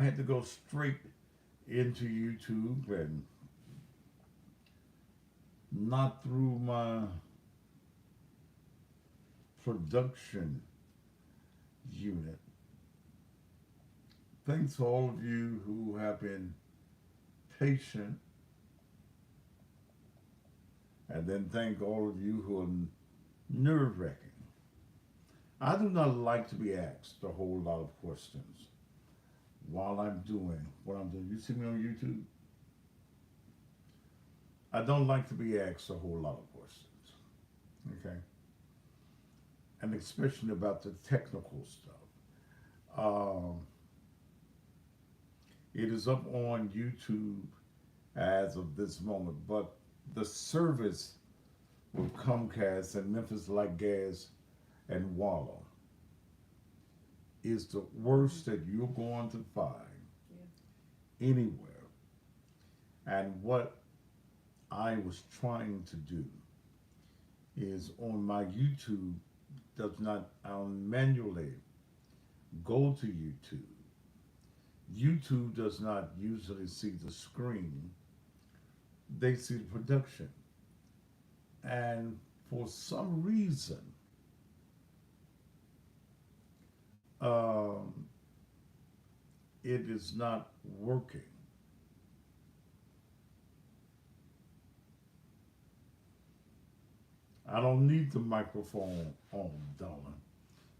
I had to go straight into YouTube and not through my production unit. Thanks to all of you who have been patient, and then thank all of you who are nerve wracking. I do not like to be asked a whole lot of questions while I'm doing what I'm doing. You see me on YouTube? I don't like to be asked a whole lot of questions. Okay? And especially about the technical stuff. Um, it is up on YouTube as of this moment, but the service with Comcast and Memphis Like Gas and Wallow is the worst that you're going to find anywhere. And what I was trying to do is on my YouTube does not I'll manually go to YouTube. YouTube does not usually see the screen. They see the production. And for some reason, um, it is not working. I don't need the microphone on, darling,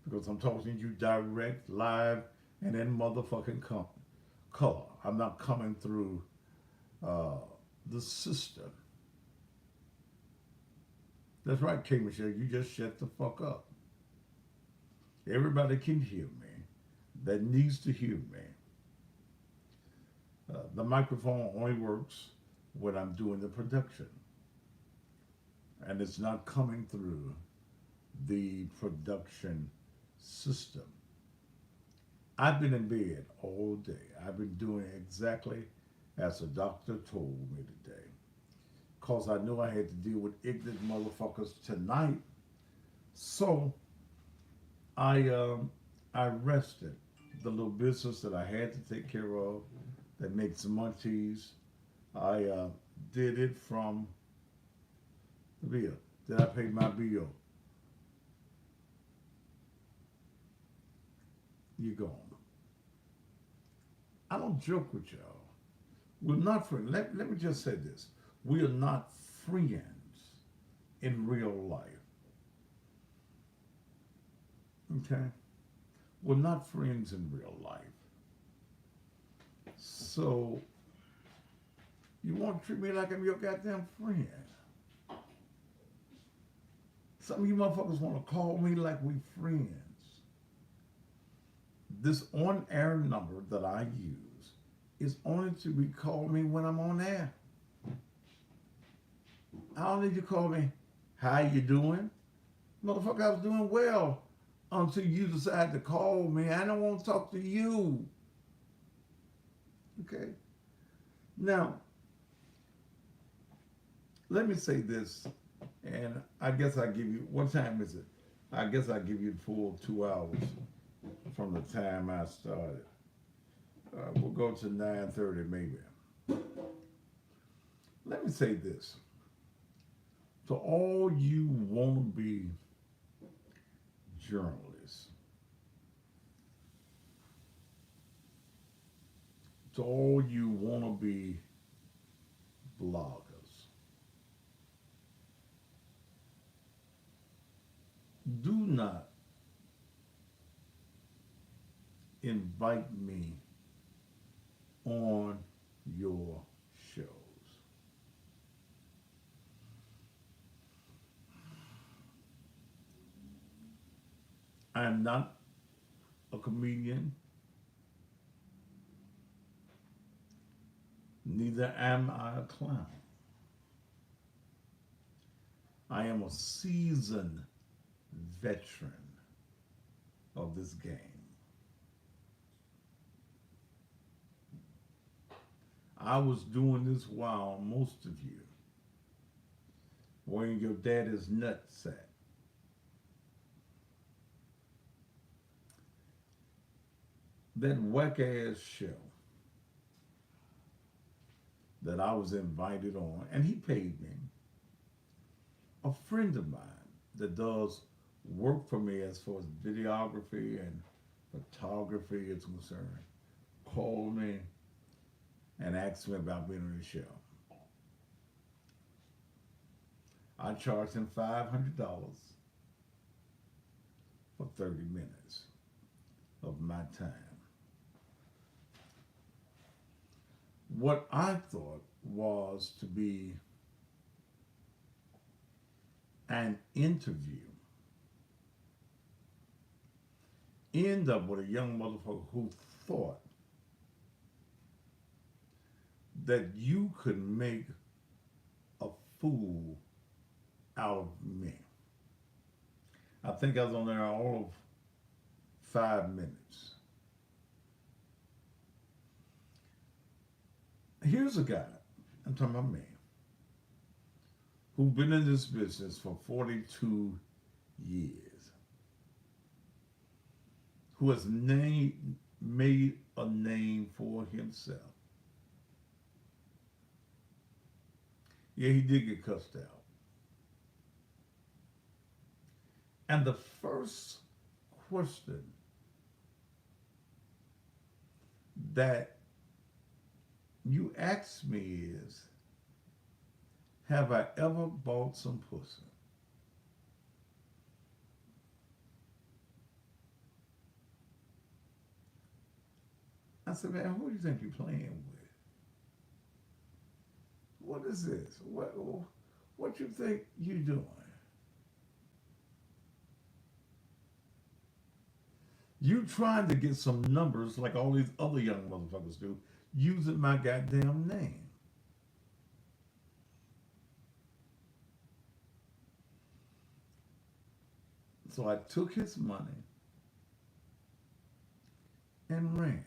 because I'm talking to you direct, live, and in motherfucking color. I'm not coming through uh, the system. That's right, K. Michelle. You just shut the fuck up. Everybody can hear me that needs to hear me. The microphone only works when I'm doing the production, and it's not coming through the production system. I've been in bed all day. I've been doing exactly as the doctor told me today. Because I knew I had to deal with ignorant motherfuckers tonight. So I rested. The little business that I had to take care of that makes munchies. I did it from the bill. Did I pay my bill? You gone. I don't joke with y'all. We're not friends. Let me just say this. We are not friends in real life. Okay? We're not friends in real life. So you want to treat me like I'm your goddamn friend. Some of you motherfuckers want to call me like we friends. This on-air number that I use is only to be called me when I'm on air. I don't need you to call me, how you doing? Motherfucker, I was doing well until you decide to call me. I don't want to talk to you. Okay? Now, let me say this, and I guess I give you, what time is it? I guess I give you the full 2 hours from the time I started. We'll go to 9:30 maybe. Let me say this. To all you wannabe journalists, to all you wannabe bloggers, do not invite me on your shows. I am not a comedian, neither am I a clown. I am a seasoned veteran of this game. I was doing this while most of you were in your daddy's nutsack. That whack ass show that I was invited on, and he paid me. A friend of mine that does work for me as far as videography and photography is concerned called me and asked me about being on the show. I charged him $500 for 30 minutes of my time. What I thought was to be an interview end up with a young motherfucker who thought that you could make a fool out of me. I think I was on there all of 5 minutes. Here's a guy, I'm talking about me, who's been in this business for 42 years, who has made a name for himself. Yeah, he did get cussed out. And the first question that you ask me is, have I ever bought some pussy? I said, man, who do you think you're playing with? What is this? What you think you doing? You trying to get some numbers like all these other young motherfuckers do, using my goddamn name. So I took his money and ran.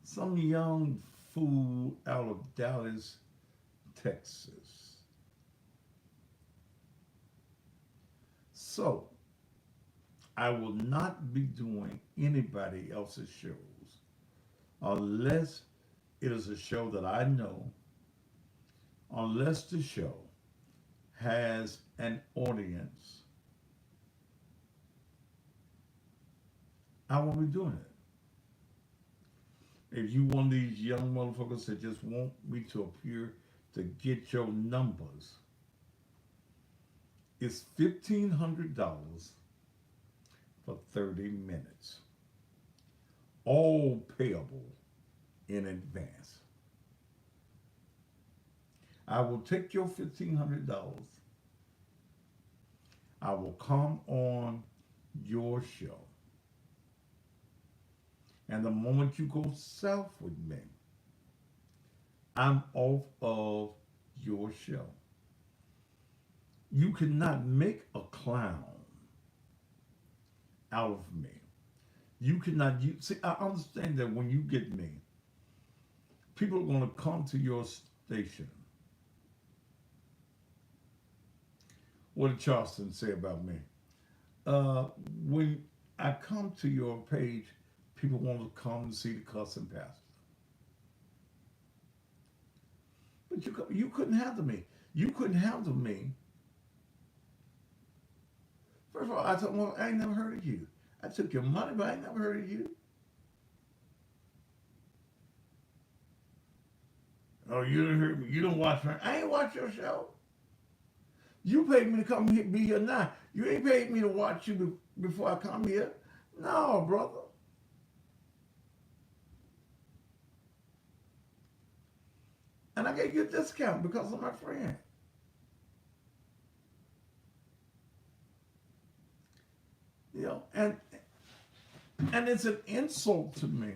Some young fool out of Dallas, Texas. So I will not be doing anybody else's shows unless it is a show that I know, unless the show has an audience. I won't be doing it. If you want these young motherfuckers that just want me to appear to get your numbers, it's $1,500 for 30 minutes. All payable in advance. I will take your $1,500. I will come on your show. And the moment you go south with me, I'm off of your show. You cannot make a clown out of me. You cannot use, see, I understand that when you get me, people are going to come to your station. What did Charleston say about me? When I come to your page, people want to come and see the cussing pastor. But you couldn't handle me. You couldn't handle me. First of all, I told them, well, I ain't never heard of you. I took your money, but I ain't never heard of you. Oh, you didn't hear me. You don't watch me. I ain't watch your show. You paid me to come here, be here now. You ain't paid me to watch you before I come here. No, brother. And I gave you a discount because of my friend. You know, and it's an insult to me.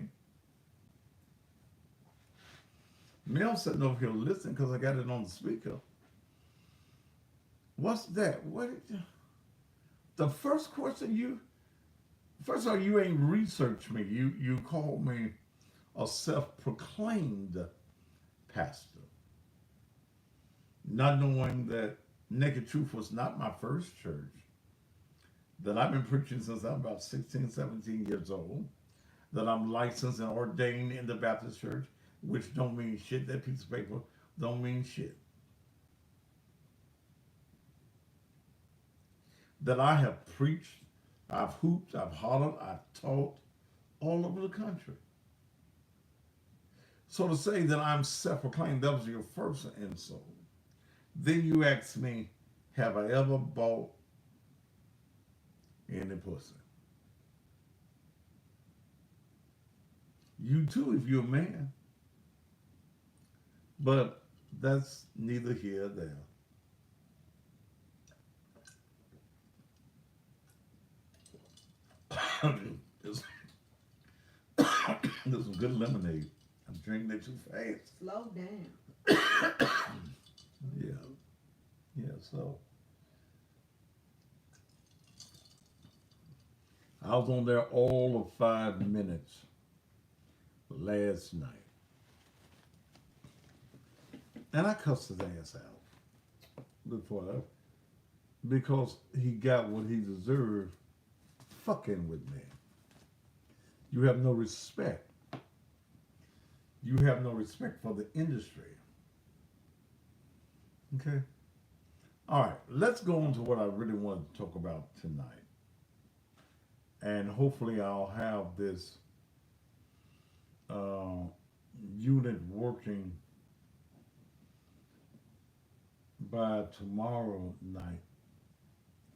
Mel sitting over here listening because I got it on the speaker. What's that? The first question first of all, you ain't researched me. You called me a self-proclaimed pastor. Not knowing that Naked Truth was not my first church, that I've been preaching since I'm about 16, 17 years old, that I'm licensed and ordained in the Baptist church, which don't mean shit. That piece of paper don't mean shit. That I have preached, I've hooped, I've hollered, I've taught all over the country. So to say that I'm self-proclaimed, that was your first insult. Then you ask me, have I ever bought any pussy? You too, if you're a man. But that's neither here nor there. there's, there's some good lemonade. I'm drinking it too fast. Slow down. Yeah, yeah. So I was on there all of 5 minutes last night, and I cussed his ass out before that because he got what he deserved fucking with me. You have no respect. You have no respect for the industry. Okay? All right, let's go on to what I really want to talk about tonight. And hopefully I'll have this unit working by tomorrow night.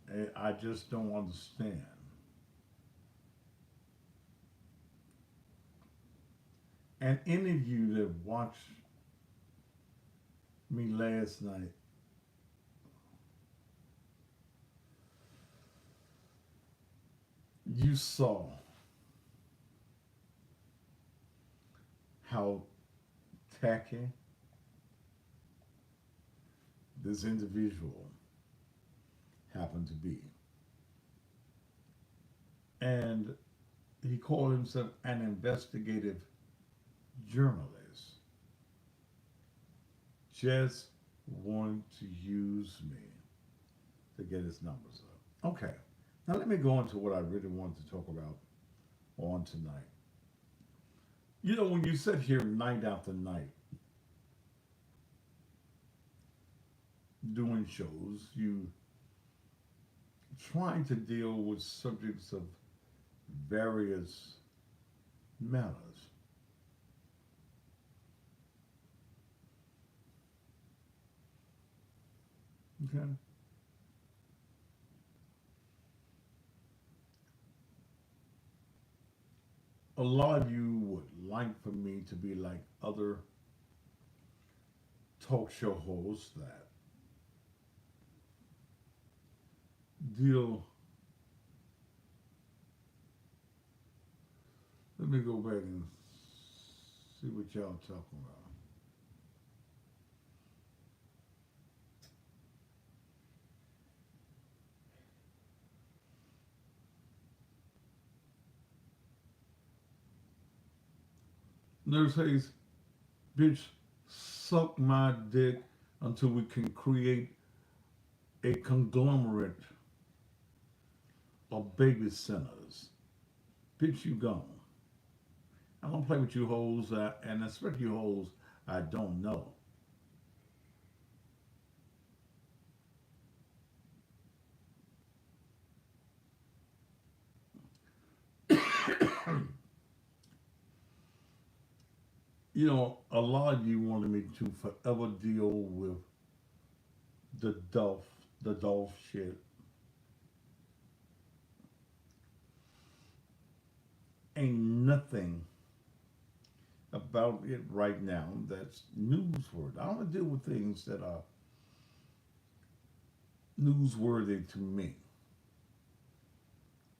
And I just don't understand. And any of you that watched me last night, you saw how tacky this individual happened to be. And he called himself an investigative journalist. Just wanted to use me to get his numbers up. Okay, now let me go into what I really wanted to talk about on tonight. You know, when you sit here night after night doing shows, you trying to deal with subjects of various matters. Okay? A lot of you would like for me to be like other talk show hosts that deal. Let me go back and see what y'all talking about. Nurse Hayes, bitch, suck my dick until we can create a conglomerate of baby centers. Bitch, you gone. I don't play with you hoes, and especially you hoes I don't know. You know, a lot of you wanted me to forever deal with the Dolph shit. Ain't nothing about it right now that's newsworthy. I want to deal with things that are newsworthy to me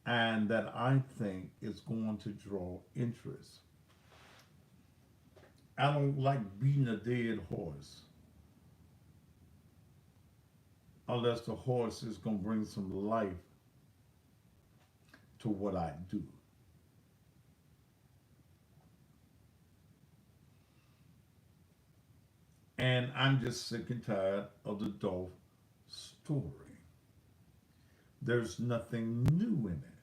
and that I think is going to draw interest. I don't like beating a dead horse unless the horse is going to bring some life to what I do. And I'm just sick and tired of the Dolph story. There's nothing new in it.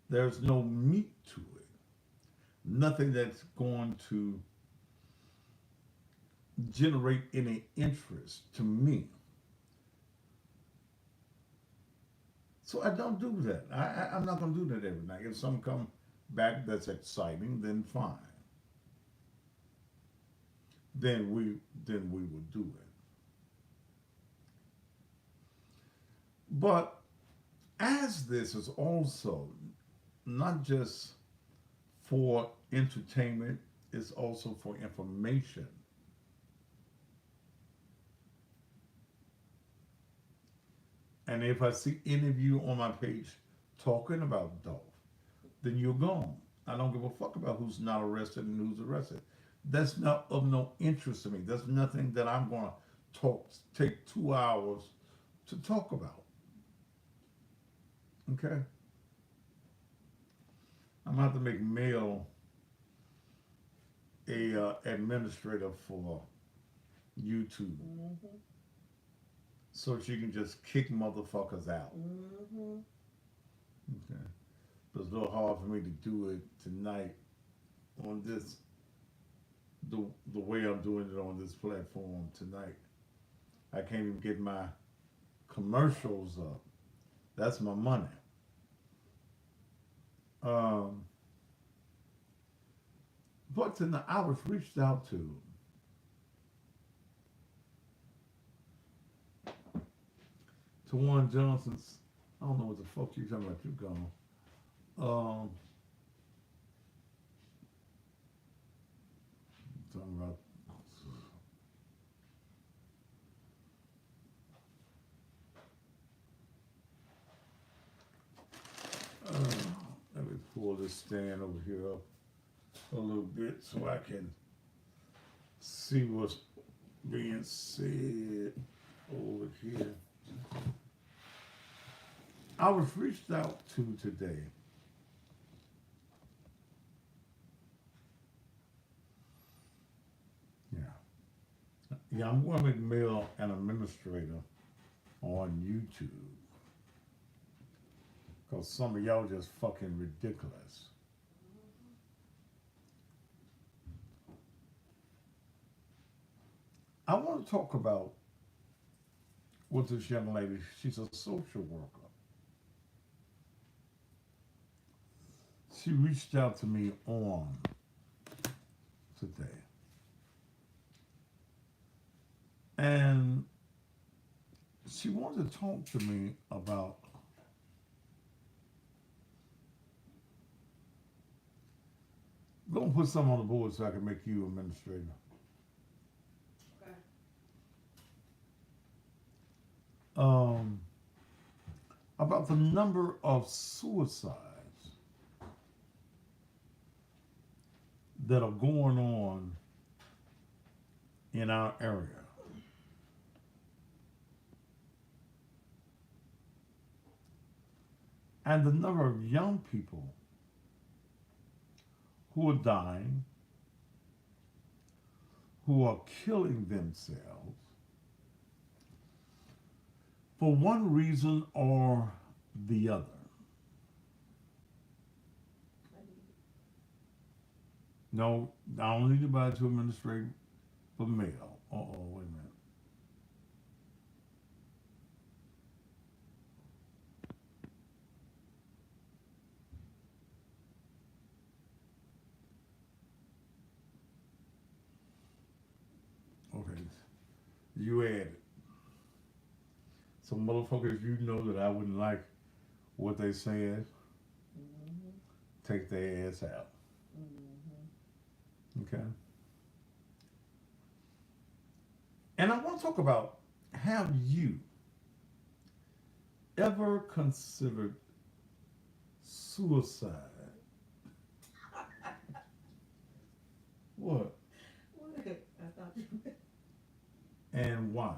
There's no meat to it. Nothing that's going to generate any interest to me. So I don't do that. I'm not going to do that every night. If something come back that's exciting, then fine. Then we will do it. But as this is also not just for entertainment, it's also for information. And if I see any of you on my page talking about Dolph, then you're gone. I don't give a fuck about who's not arrested and who's arrested. That's not of no interest to me. That's nothing that I'm gonna take 2 hours to talk about. Okay? I'm gonna have to make Mel a administrator for YouTube so she can just kick motherfuckers out. Okay. But it's a little hard for me to do it tonight on this, the way I'm doing it on this platform tonight. I can't even get my commercials up. That's my money. Um, but tonight I was reached out to Warren Johnson's. I don't know what the fuck you talking about. You gone? Um, talking about. Let me pull this stand over here up a little bit so I can see what's being said over here. I was reached out to today. Yeah. Yeah, I'm going to make Mel an administrator on YouTube. Because some of y'all just fucking ridiculous. I want to talk about with this young lady. She's a social worker. She reached out to me on today. And she wanted to talk to me about go and put something on the board so I can make you administrator. Okay. About the number of suicides that are going on in our area. And the number of young people who are dying, who are killing themselves for one reason or the other. No, I don't need to buy to administrate for mail. Wait a minute. Okay, you add it. Some motherfuckers you know that I wouldn't like what they said, take their ass out. Okay? And I want to talk about, have you ever considered suicide? What? What? I thought you. And why?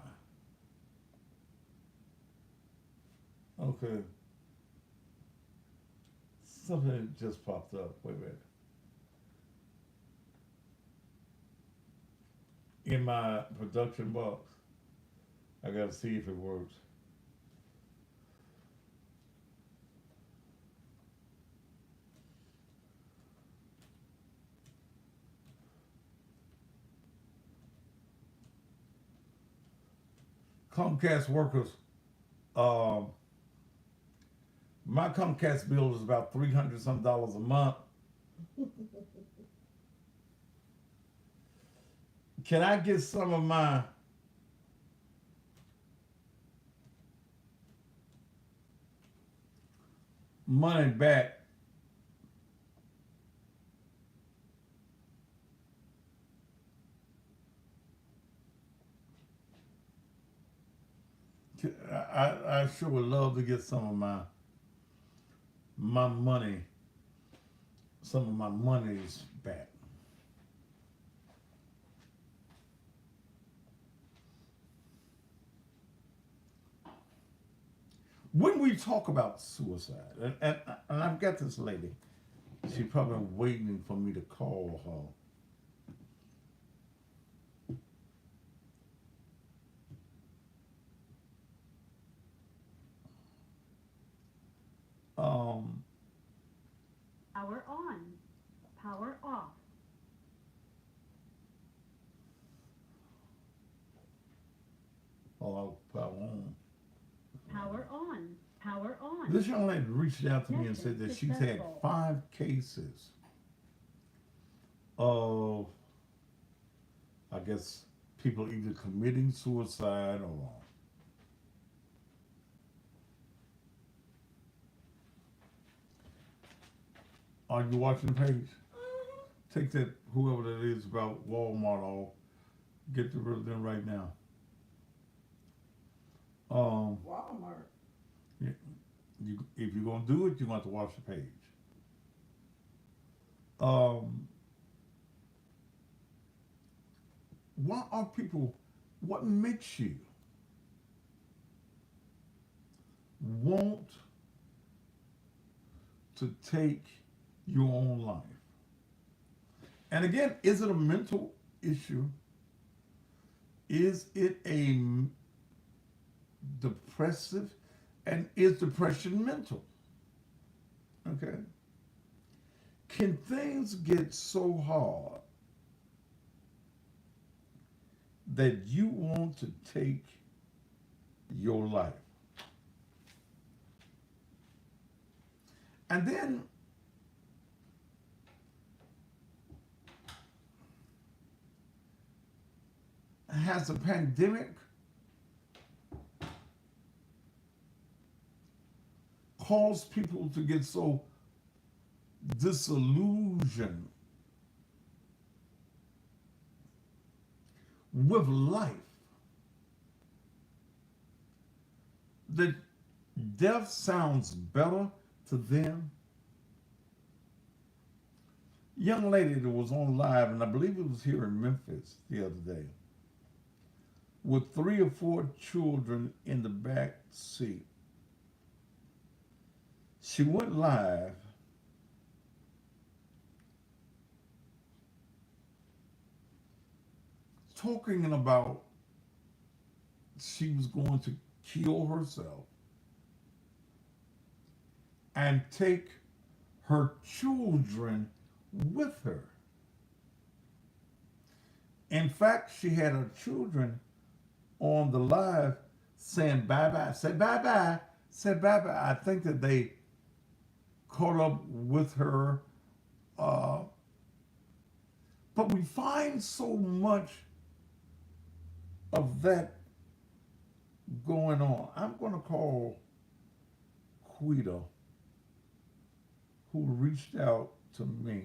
Okay. Something just popped up. Wait a minute. In my production box, I gotta see if it works. Comcast workers, um, my Comcast bill is about $300 some a month. Can I get some of my money back? I sure would love to get some of my money, some of my monies back. When we talk about suicide, and I've got this lady, she's probably waiting for me to call her. Um, Power on. Power off. power on. Power on. Power on. This young lady reached out to me and said that she's had Successful. 5 cases of, I guess, people either committing suicide or are you watching the page? Take that, whoever that is, about Walmart off. Get rid of them right now. Walmart. If you're gonna do it, you're gonna have to watch the page. Why are people? What makes you want to take your own life? And again, is it a mental issue? Is it a depressive? And is depression mental? Okay. Can things get so hard that you want to take your life? And then has the pandemic caused people to get so disillusioned with life that death sounds better to them? Young lady that was on live, and I believe it was here in Memphis the other day, with 3 or 4 children in the back seat. She went live talking about she was going to kill herself and take her children with her. In fact, she had her children on the live saying bye-bye, say bye-bye, say bye-bye. I think that they caught up with her. But we find so much of that going on. I'm going to call Quita, who reached out to me.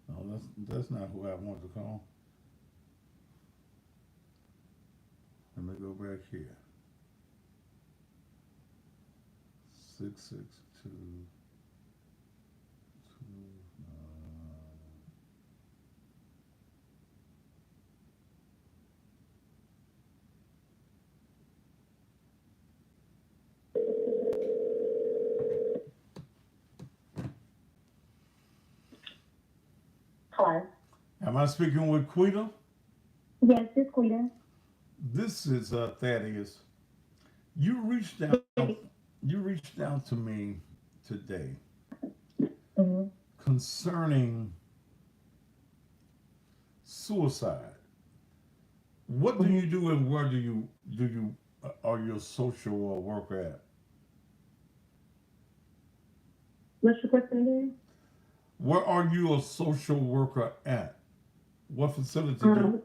No, that's not who I want to call. Let me go back here. 662 Hello. Am I speaking with Quita? Yes, this Quita. This is Thaddeus. You reached out. You reached out to me today Mm-hmm. concerning suicide. What do Mm-hmm. you do, and where do you are you a social worker at? What's your question again? Where are you a social worker at? What facility do Um,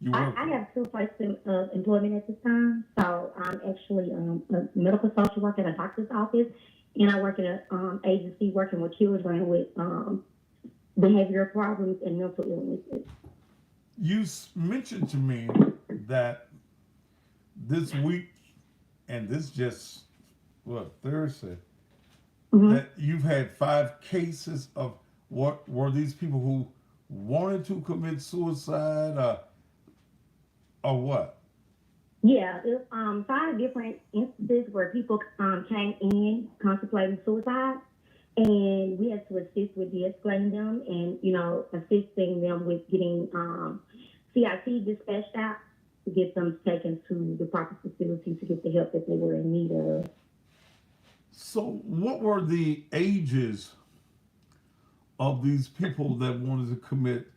you I, work I with? have two places of employment at this time. So I'm actually a medical social worker at a doctor's office, and I work at an agency working with children with behavioral problems and mental illnesses. You mentioned to me that this week, and this just what Thursday, Mm-hmm. that you've had 5 cases of what were these people who wanted to commit suicide, or what? Yeah, it's five different instances where people came in contemplating suicide, and we had to assist with de-escalating them and assisting them with getting CIT dispatched out to get them taken to the proper facility to get the help that they were in need of. So, what were the ages of these people that wanted to commit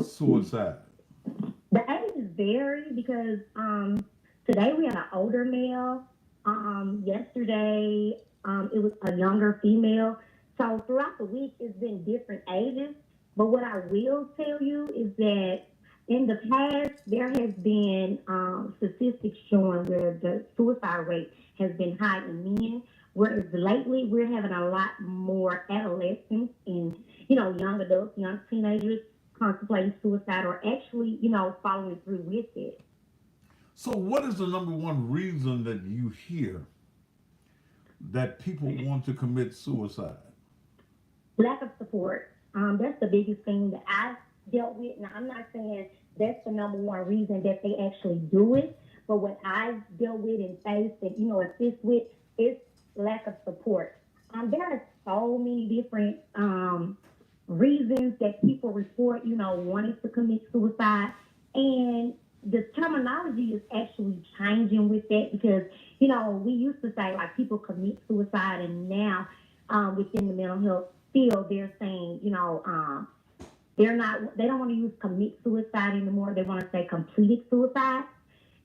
suicide? The ages vary because today we had an older male. Yesterday it was a younger female. So throughout the week it's been different ages. But what I will tell you is that in the past there has been statistics showing where the suicide rate has been high in men, whereas lately we're having a lot more adolescents and young adults, young teenagers contemplating suicide or actually, following through with it. So, what is the number one reason that you hear that people want to commit suicide? Lack of support. That's the biggest thing that I've dealt with. Now, I'm not saying that's the number one reason that they actually do it, but what I've dealt with and faced and, assist with is lack of support. There are so many different reasons that people report, wanting to commit suicide. And the terminology is actually changing with that because, we used to say like people commit suicide, and now within the mental health field, they're saying, they don't want to use commit suicide anymore. They want to say completed suicide.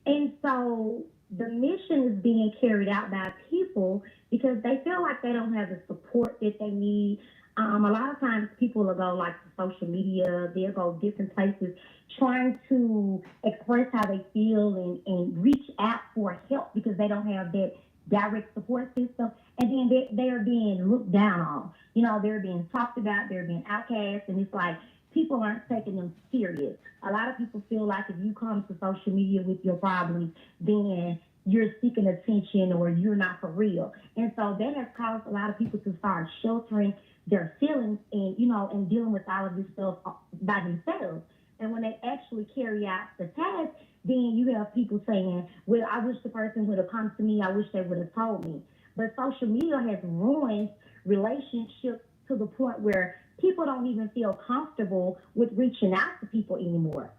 And so the mission is being carried out by people because they feel like they don't have the support that they need. A lot of times people will go like to social media, they'll go different places trying to express how they feel and reach out for help because they don't have that direct support system. And then they are being looked down on. They're being talked about, they're being outcast, and it's like people aren't taking them serious. A lot of people feel like if you come to social media with your problems, then you're seeking attention or you're not for real. And so that has caused a lot of people to start sheltering their feelings and, and dealing with all of this stuff by themselves. And when they actually carry out the task, then you have people saying, well, I wish the person would have come to me. I wish they would have told me. But social media has ruined relationships to the point where people don't even feel comfortable with reaching out to people anymore.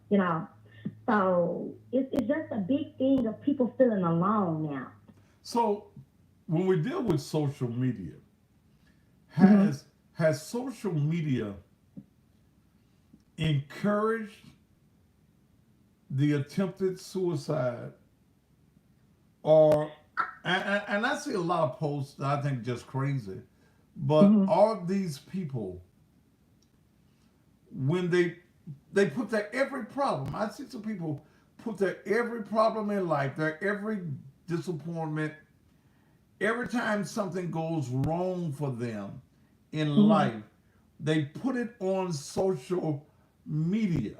So it's just a big thing of people feeling alone now. So, when we deal with social media, Mm-hmm. has social media encouraged the attempted suicide, or and I see a lot of posts that I think just crazy, but Mm-hmm. are these people when they put their every problem? I see some people put their every problem in life, their every disappointment, every time something goes wrong for them in Mm-hmm. life, they put it on social media.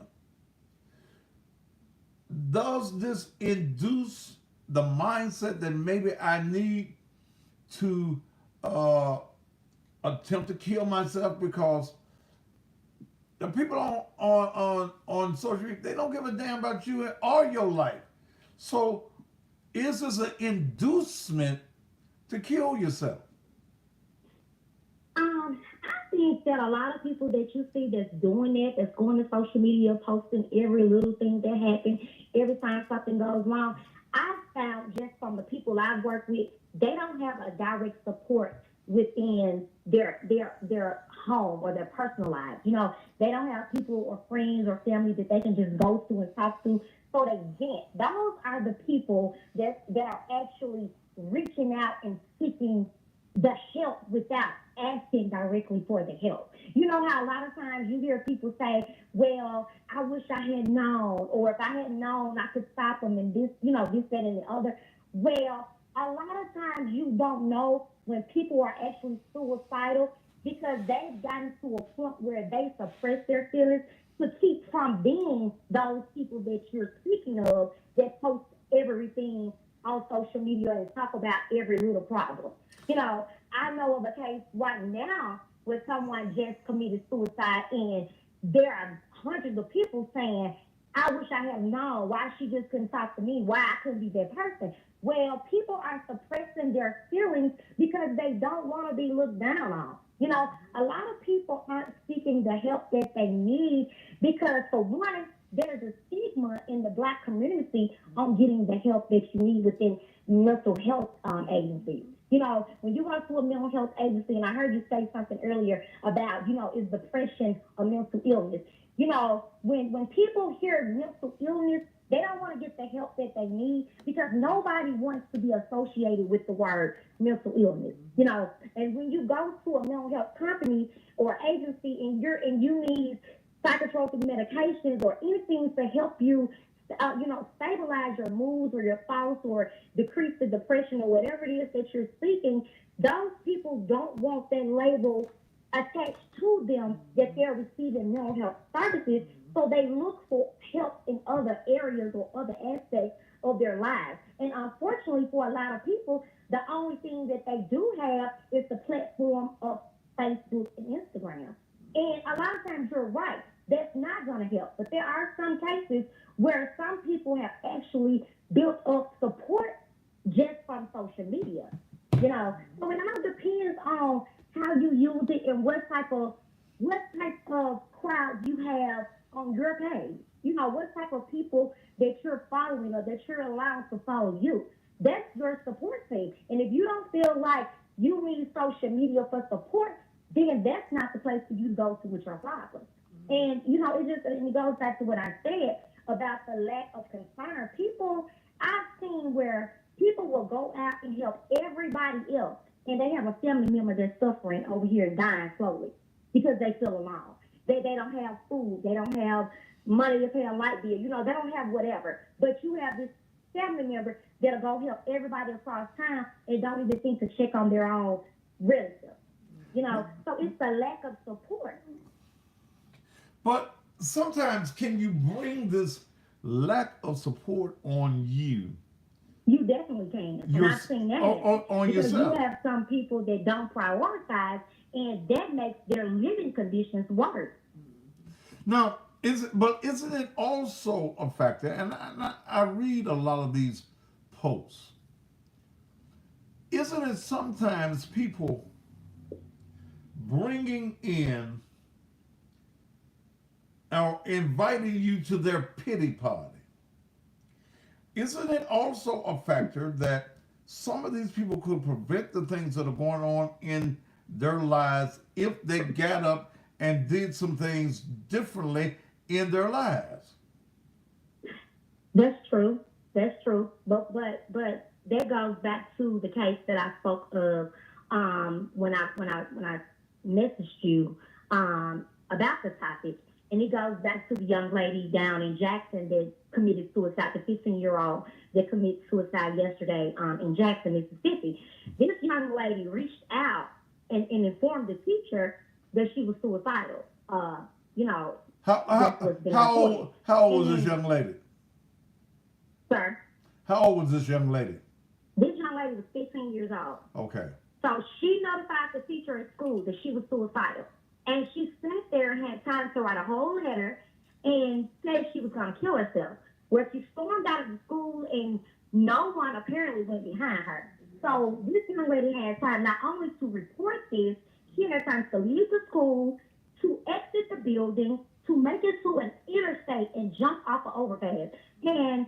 Does this induce the mindset that maybe I need to uh, attempt to kill myself because the people on social media, they don't give a damn about you or your life. So is this an inducement to kill yourself? I see think that a lot of people that you see that's doing that, that's going to social media, posting every little thing that happens, every time something goes wrong, I've found just from the people I've worked with, they don't have a direct support within their home or their personal lives. You know, they don't have people or friends or family that they can just go to and talk to, so they vent. Those are the people that are actually reaching out and seeking the help without asking directly for the help. You know how a lot of times you hear people say, well, I wish I had known, or if I had known, I could stop them and this, you know, this, that, and the other. Well, a lot of times you don't know when people are actually suicidal because they've gotten to a point where they suppress their feelings to keep from being those people that you're speaking of that post everything on social media and talk about every little problem. You know, I know of a case right now where someone just committed suicide, and there are hundreds of people saying, I wish I had known why she just couldn't talk to me, why I couldn't be that person. Well, people are suppressing their feelings because they don't want to be looked down on. You know, a lot of people aren't seeking the help that they need because, for one, there's a stigma in the Black community on getting the help that you need within mental health agencies. You know, when you go to a mental health agency, and I heard you say something earlier about, you know, is depression a mental illness? You know, when people hear mental illness, they don't want to get the help that they need because nobody wants to be associated with the word mental illness. You know, and when you go to a mental health company or agency and you need psychotropic medications or anything to help you, you know, stabilize your moods or your thoughts or decrease the depression or whatever it is that you're seeking, those people don't want that label attached to them that they're receiving mental health services, so they look for help in other areas or other aspects of their lives. And unfortunately, for a lot of people, the only thing that they do have is the platform of Facebook and Instagram. And a lot of times you're right, that's not going to help. But there are some cases where some people have actually built up support just from social media. You know, so it all depends on how you use it and what type of crowd you have on your page. You know, what type of people that you're following or that you're allowed to follow you. That's your support team. And if you don't feel like you need social media for support, then that's not the place for you to go to with your problem. And, you know, it goes back to what I said about the lack of concern. I've seen where people will go out and help everybody else, and they have a family member that's suffering over here and dying slowly because they feel alone. They don't have food. They don't have money to pay a light bill. You know, they don't have whatever. But you have this family member that'll go help everybody across town and don't even think to check on their own relatives. You know, so it's the lack of support. But sometimes, can you bring this lack of support on you? You definitely can. And I've seen that. On because yourself. You have some people that don't prioritize, and that makes their living conditions worse. Now, isn't it also a factor? And I read a lot of these posts. Isn't it sometimes people bringing in or inviting you to their pity party? Isn't it also a factor that some of these people could prevent the things that are going on in their lives if they got up and did some things differently in their lives? That's true. That's true. But that goes back to the case that I spoke of when I messaged you about the topic. And it goes back to the young lady down in Jackson that committed suicide, the 15-year-old that committed suicide yesterday in Jackson, Mississippi. This young lady reached out and informed the teacher that she was suicidal. You know, how old was this young lady? Sir? How old was this young lady? This young lady was 15 years old. Okay. So she notified the teacher at school that she was suicidal. And she sat there and had time to write a whole letter and said she was going to kill herself. Where she stormed out of the school and no one apparently went behind her. So this young lady had time not only to report this, She had time to leave the school, to exit the building, to make it to an interstate and jump off an overpass. And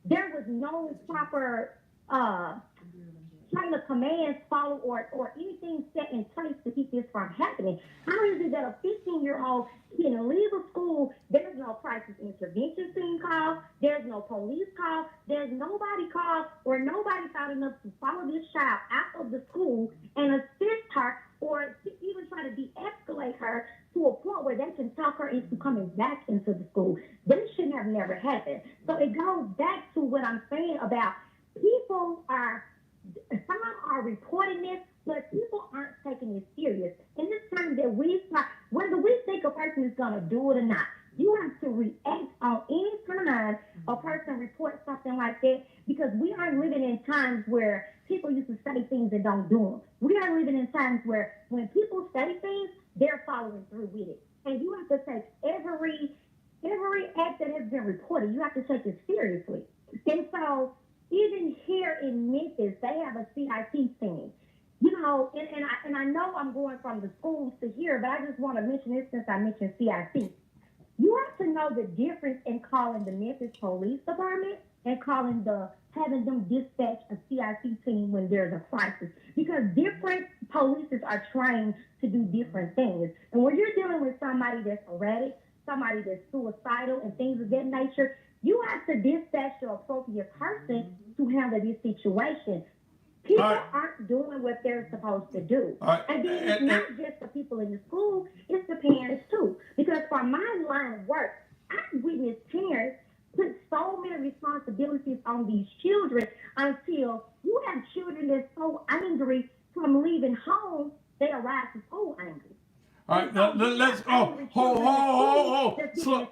there was no proper chain of commands followed or anything set in place to keep this from happening. How is it that a 15-year-old can leave a school? There's no crisis intervention team call. There's no police call. There's nobody called or nobody thought enough to follow this child out of the school and assist her or to even try to de-escalate her to a point where they can talk her into coming back into the school. This should have never happened. So it goes back to what I'm saying about people some are reporting this, but people aren't taking it serious. And it's time that we start, whether we think a person is going to do it or not, you have to react on any time a person reports something like that, because we aren't living in times where people used to say things and don't do them. We are living in times where when people say things, they're following through with it. And you have to take every act that has been reported, you have to take it seriously. And so even here in Memphis, they have a CIT team. You know, and I know I'm going from the schools to here, but I just want to mention this since I mentioned CIT. You have to know the difference in calling the Memphis Police Department and having them dispatch a CIT team when there's a crisis, because different polices are trained to do different things. And when you're dealing with somebody that's erratic, somebody that's suicidal and things of that nature, you have to dispatch the appropriate person to handle this situation. People aren't doing what they're supposed to do. And then it's not just the people in the school, it's the parents too. Because from my line of work, I've witnessed parents put so many responsibilities on these children until you have children that's so angry from leaving home, they arrive to school angry. All right, now, let's hold.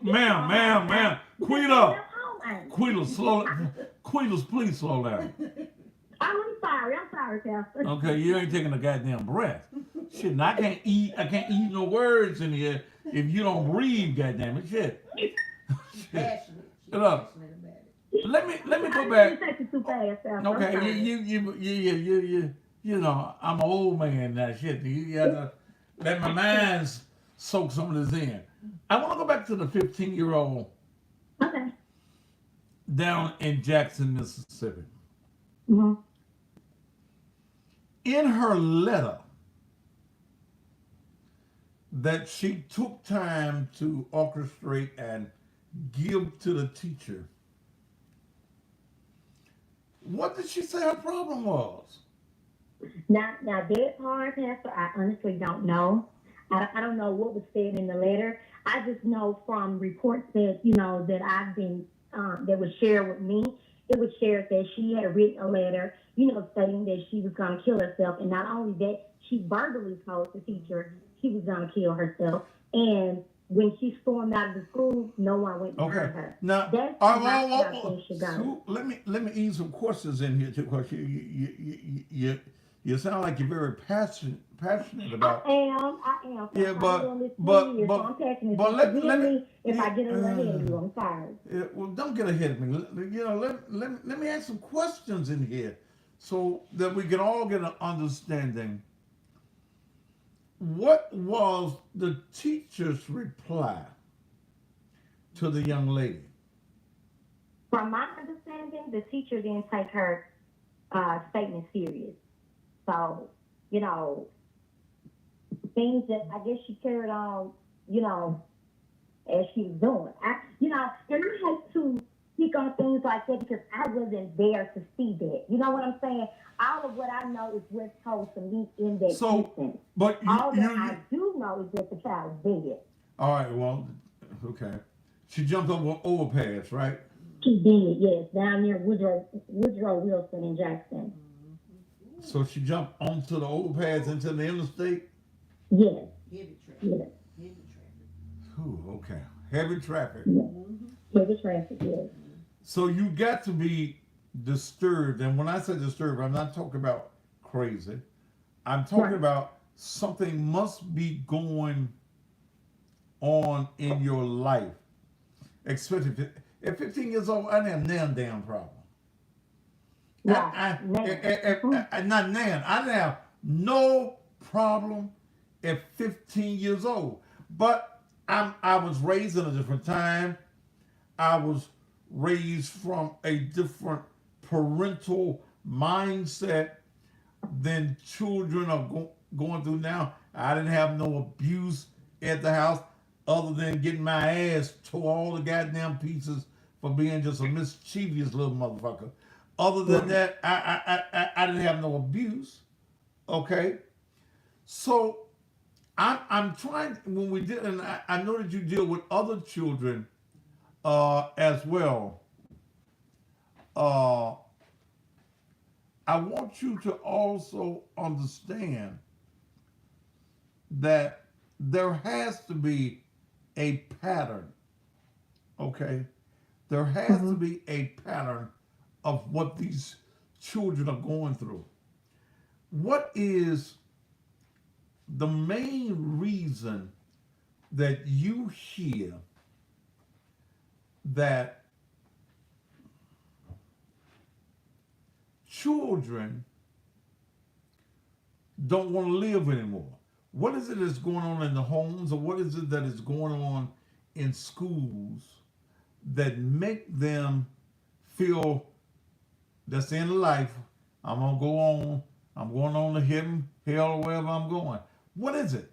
Ma'am, Quita, please slow down. I'm sorry, Pastor. Okay, you ain't taking a goddamn breath. Shit, and I can't eat no words in here if you don't breathe, goddamn it, shit. Look, let me go back. Okay, you know, I'm an old man now, shit. You gotta let my mind soak some of this in. I want to go back to the 15-year-old down in Jackson, Mississippi. Mm-hmm. In her letter that she took time to orchestrate and give to the teacher, what did she say her problem was? Now that part, Pastor, I honestly don't know. I don't know what was said in the letter. I just know from reports that, you know, that I've been, that was shared with me, it was shared that she had written a letter, you know, stating that she was going to kill herself. And not only that, she verbally told the teacher she was going to kill herself. And when she stormed out of the school, no one went to her. Now, that's how things should go. So let me ease some questions in here too, because you sound like you're very passionate about. I am. Yeah, but so I'm passionate. let me if I get a little ahead of you, I'm sorry. Yeah, well, don't get ahead of me. You know, let me ask some questions in here so that we can all get an understanding. What was the teacher's reply to the young lady? From my understanding, the teacher didn't take her statement serious. So, you know, things that I guess she carried on, you know, as she was doing. And I hate to speak on things like that because I wasn't there to see that. You know what I'm saying? All of what I know is what's told to me in that instance. But I do know is that the child is dead. All right, well, okay. She jumped over overpass, right? She did, yes, down near Woodrow Wilson in Jackson. So she jumped onto the overpass into the interstate? Yes. Heavy traffic. Yes. Heavy traffic. Ooh, okay. Heavy traffic. Yes. Heavy traffic, yes. So you got to be disturbed. And when I say disturbed, I'm not talking about crazy. I'm talking about something must be going on in your life. Especially at 15 years old, I didn't have damn problem. Right. Not now. I didn't have no problem at 15 years old. But I was raised in a different time. I was raised from a different parental mindset than children are going through now. I didn't have no abuse at the house other than getting my ass tore all the goddamn pieces for being just a mischievous little motherfucker. Other than that, I didn't have no abuse. Okay? So I'm trying, when we did, and I know that you deal with other children as well. I want you to also understand that there has to be a pattern, okay? There has to be a pattern of what these children are going through. What is the main reason that you hear that children don't want to live anymore? What is it that's going on in the homes, or what is it that is going on in schools that make them feel that's the end of life? I'm going to go on. I'm going on to heaven, hell, or wherever I'm going. What is it?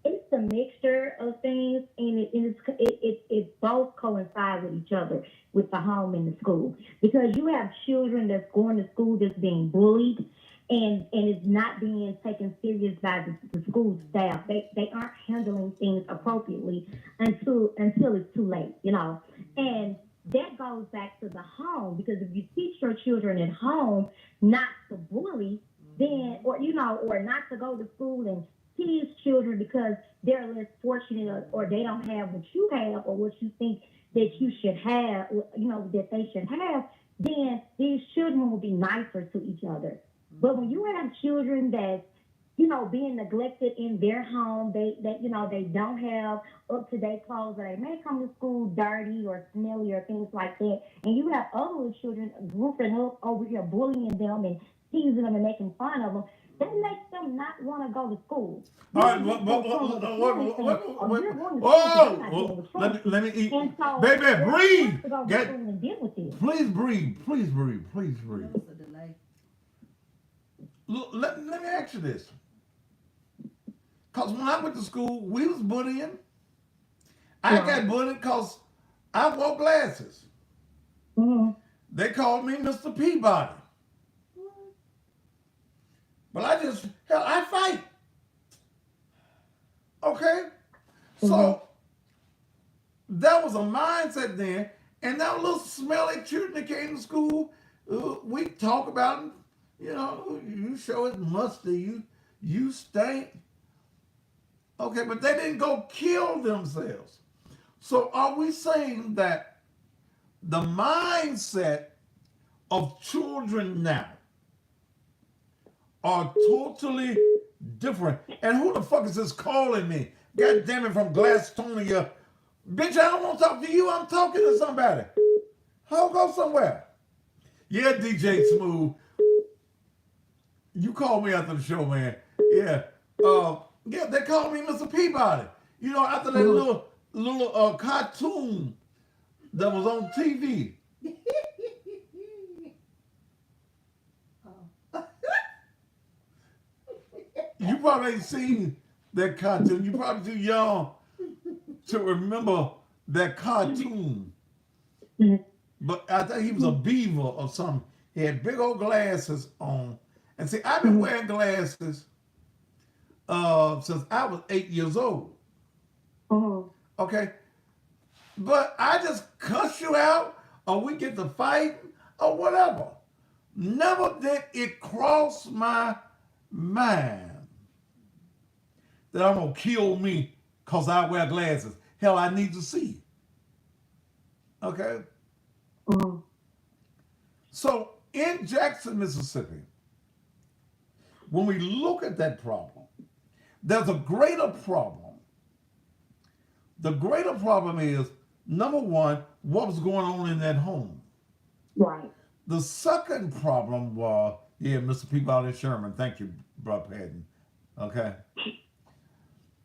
It's a mixture of things, and it both coincide with each other, with the home and the school. Because you have children that's going to school that's being bullied, and it's not being taken serious by the school staff. They aren't handling things appropriately until it's too late, you know. And that goes back to the home, because if you teach your children at home not to bully, then, or not to go to school and tease children because they're less fortunate, or they don't have what you have, or what you think that you should have, that they should have, then these children will be nicer to each other. But when you have children that, being neglected in their home, they don't have up-to-date clothes, or they may come to school dirty or smelly or things like that, and you have other little children grouping up over here, bullying them and teasing them and making fun of them, that makes them not want to go to school. All right, let me eat. Baby, breathe. Please breathe. Please breathe. Please breathe. Look, let me ask you this. Because when I went to school, we was bullying. I got bullied because I wore glasses. Mm-hmm. They called me Mr. Peabody. But I fight. Okay? So, that was a mindset then. And that little smelly children that came to school, we talk about them. You show it musty, you stink. Okay, but they didn't go kill themselves. So are we saying that the mindset of children now are totally different? And who the fuck is this calling me? God damn it, from Glastonia. Bitch, I don't want to talk to you. I'm talking to somebody. I'll go somewhere. Yeah, DJ Smooth. You called me after the show, man. Yeah. Yeah, they called me Mr. Peabody. After that little cartoon that was on TV. You probably ain't seen that cartoon. You probably too young to remember that cartoon. But I think he was a beaver or something. He had big old glasses on. And see, I've been wearing glasses since I was 8 years old. Okay? But I just cuss you out, or we get to fight, or whatever. Never did it cross my mind that I'm going to kill me because I wear glasses. Hell, I need to see. Okay? So, in Jackson, Mississippi, when we look at that problem, there's a greater problem. The greater problem is, number one, what was going on in that home. Right. The second problem was, yeah, Mr. Peabody Sherman, thank you, Brother Patton. Okay.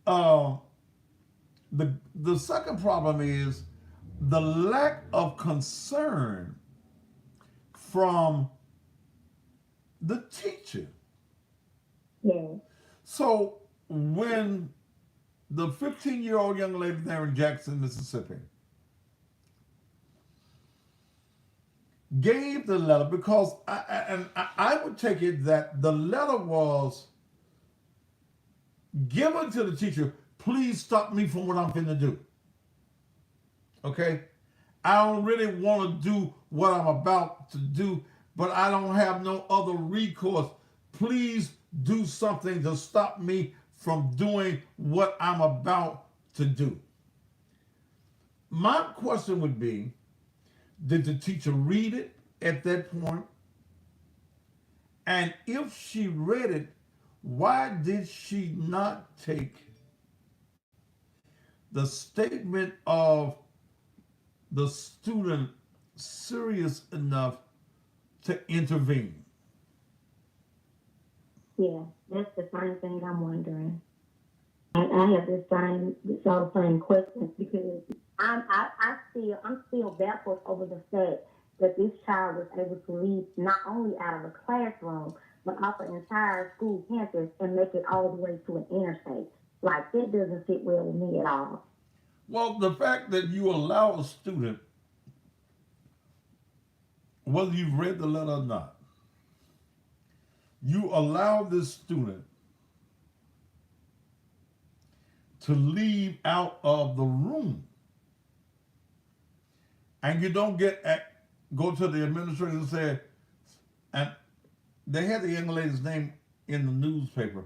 Uh, the second problem is the lack of concern from the teacher. Yeah. So when the 15-year-old young lady there in Jackson, Mississippi, gave the letter because I would take it that the letter was given to the teacher. Please stop me from what I'm finna do. Okay, I don't really want to do what I'm about to do, but I don't have no other recourse. Please do something to stop me from doing what I'm about to do. My question would be, did the teacher read it at that point? And if she read it, why did she not take the statement of the student serious enough to intervene? Yeah, that's the same thing I'm wondering. I have all same questions because I'm still baffled over the fact that this child was able to leave not only out of a classroom but off an entire school campus and make it all the way to an interstate. Like that doesn't sit well with me at all. Well, the fact that you allow a student, whether you've read the letter or not, you allow this student to leave out of the room, and you don't go to the administrator and say, and they had the young lady's name in the newspaper,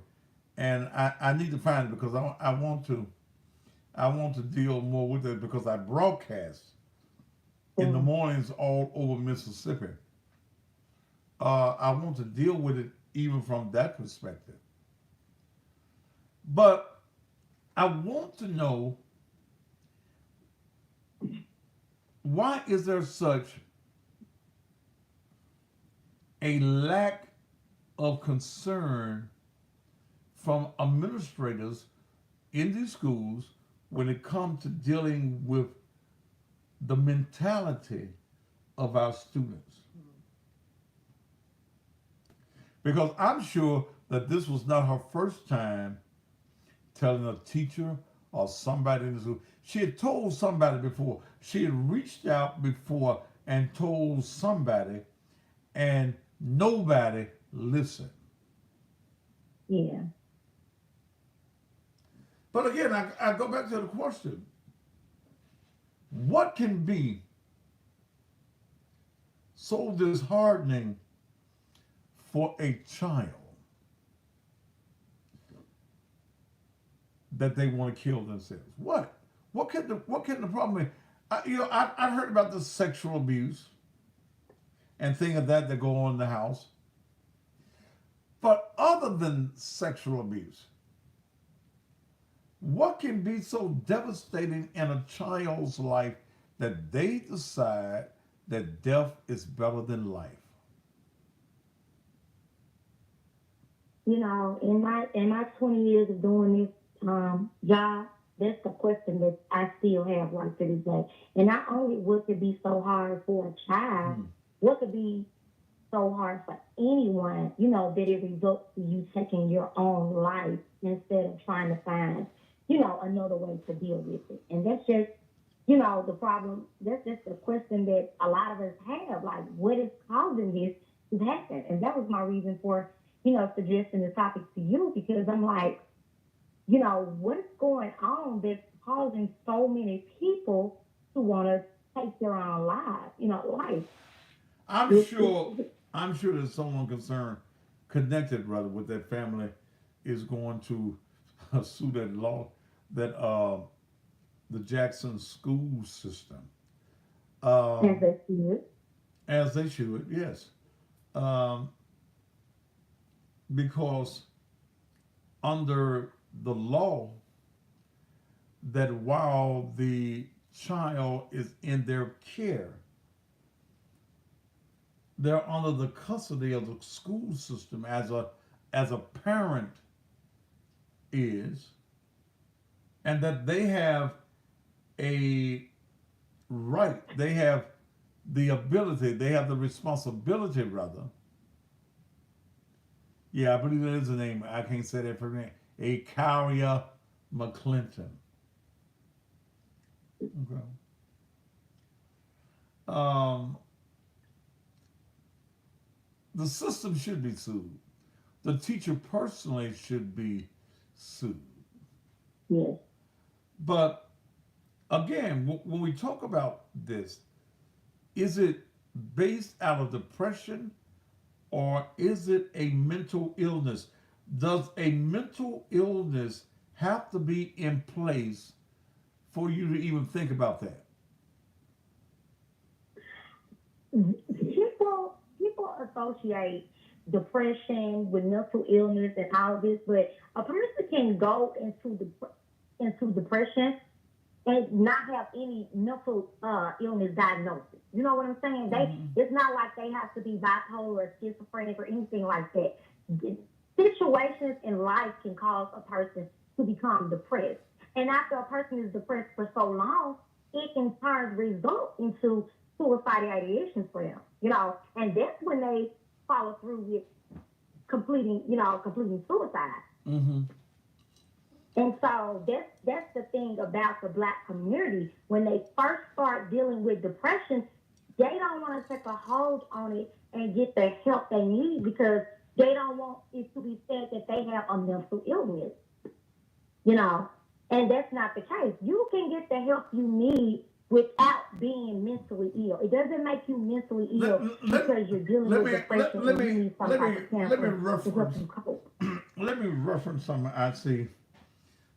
and I need to find it because I want to deal more with it because I broadcast in the mornings all over Mississippi. I want to deal with it even from that perspective. But I want to know, why is there such a lack of concern from administrators in these schools when it comes to dealing with the mentality of our students? Because I'm sure that this was not her first time telling a teacher or somebody in the school. She had told somebody before. She had reached out before and told somebody, and nobody listened. Yeah. But again, I go back to the question. What can be so disheartening for a child that they want to kill themselves? What? What can the problem be? I've heard about the sexual abuse and things of that go on in the house. But other than sexual abuse, what can be so devastating in a child's life that they decide that death is better than life? In my 20 years of doing this job, that's the question that I still have right to this day. And not only what could be so hard for a child, what could be so hard for anyone, that it results in you taking your own life instead of trying to find, another way to deal with it. And that's just, the problem. That's just the question that a lot of us have. Like, what is causing this to happen? And that was my reason for, suggesting the topic to you, because I'm like, what is going on that's causing so many people to want to take their own lives, life. I'm sure that someone connected rather with that family is going to sue that law, that the Jackson school system. As they should. As they should, yes. Um, because under the law, that while the child is in their care, they're under the custody of the school system as a parent is, and that they have a right, they have the ability, they have the responsibility, rather. Yeah, I believe that is the name. I can't say that for me. A Carrier McClinton. Okay. Um, the system should be sued. The teacher personally should be sued. Yes. But again, when we talk about this, is it based out of depression or is it a mental illness? Does a mental illness have to be in place for you to even think about that? People associate depression with mental illness and all this, but a person can go into depression and not have any mental illness diagnosis. You know what I'm saying? It's not like they have to be bipolar or schizophrenic or anything like that. Situations in life can cause a person to become depressed. And after a person is depressed for so long, it can turn result into suicidal ideation for them, and that's when they follow through with completing suicide. Mm-hmm. And so that's the thing about the Black community. When they first start dealing with depression, they don't want to take a hold on it and get the help they need because they don't want it to be said that they have a mental illness, and that's not the case. You can get the help you need without being mentally ill. It doesn't make you mentally ill because you're dealing with depression and you need some type of cancer to help you cope. Let me reference something I see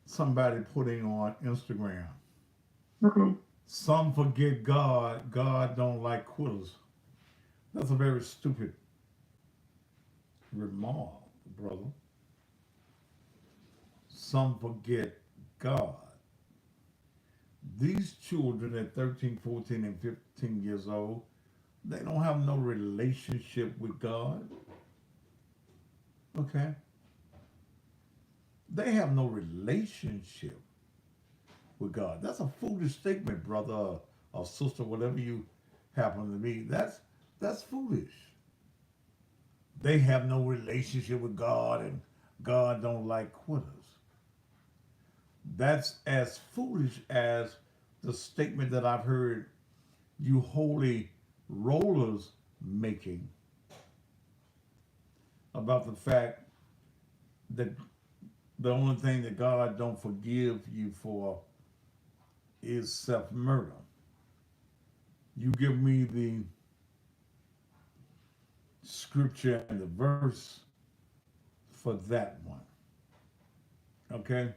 somebody putting on Instagram. Okay. Some forget God. God don't like quitters. That's a very stupid remark, brother. Some forget God. These children at 13, 14, and 15 years old, they don't have no relationship with God. Okay? They have no relationship with God. That's a foolish statement, brother or sister, whatever you happen to be. That's foolish. They have no relationship with God and God don't like quitters. That's as foolish as the statement that I've heard you holy rollers making about the fact that the only thing that God don't forgive you for is self-murder. You give me the scripture and the verse for that one. Okay?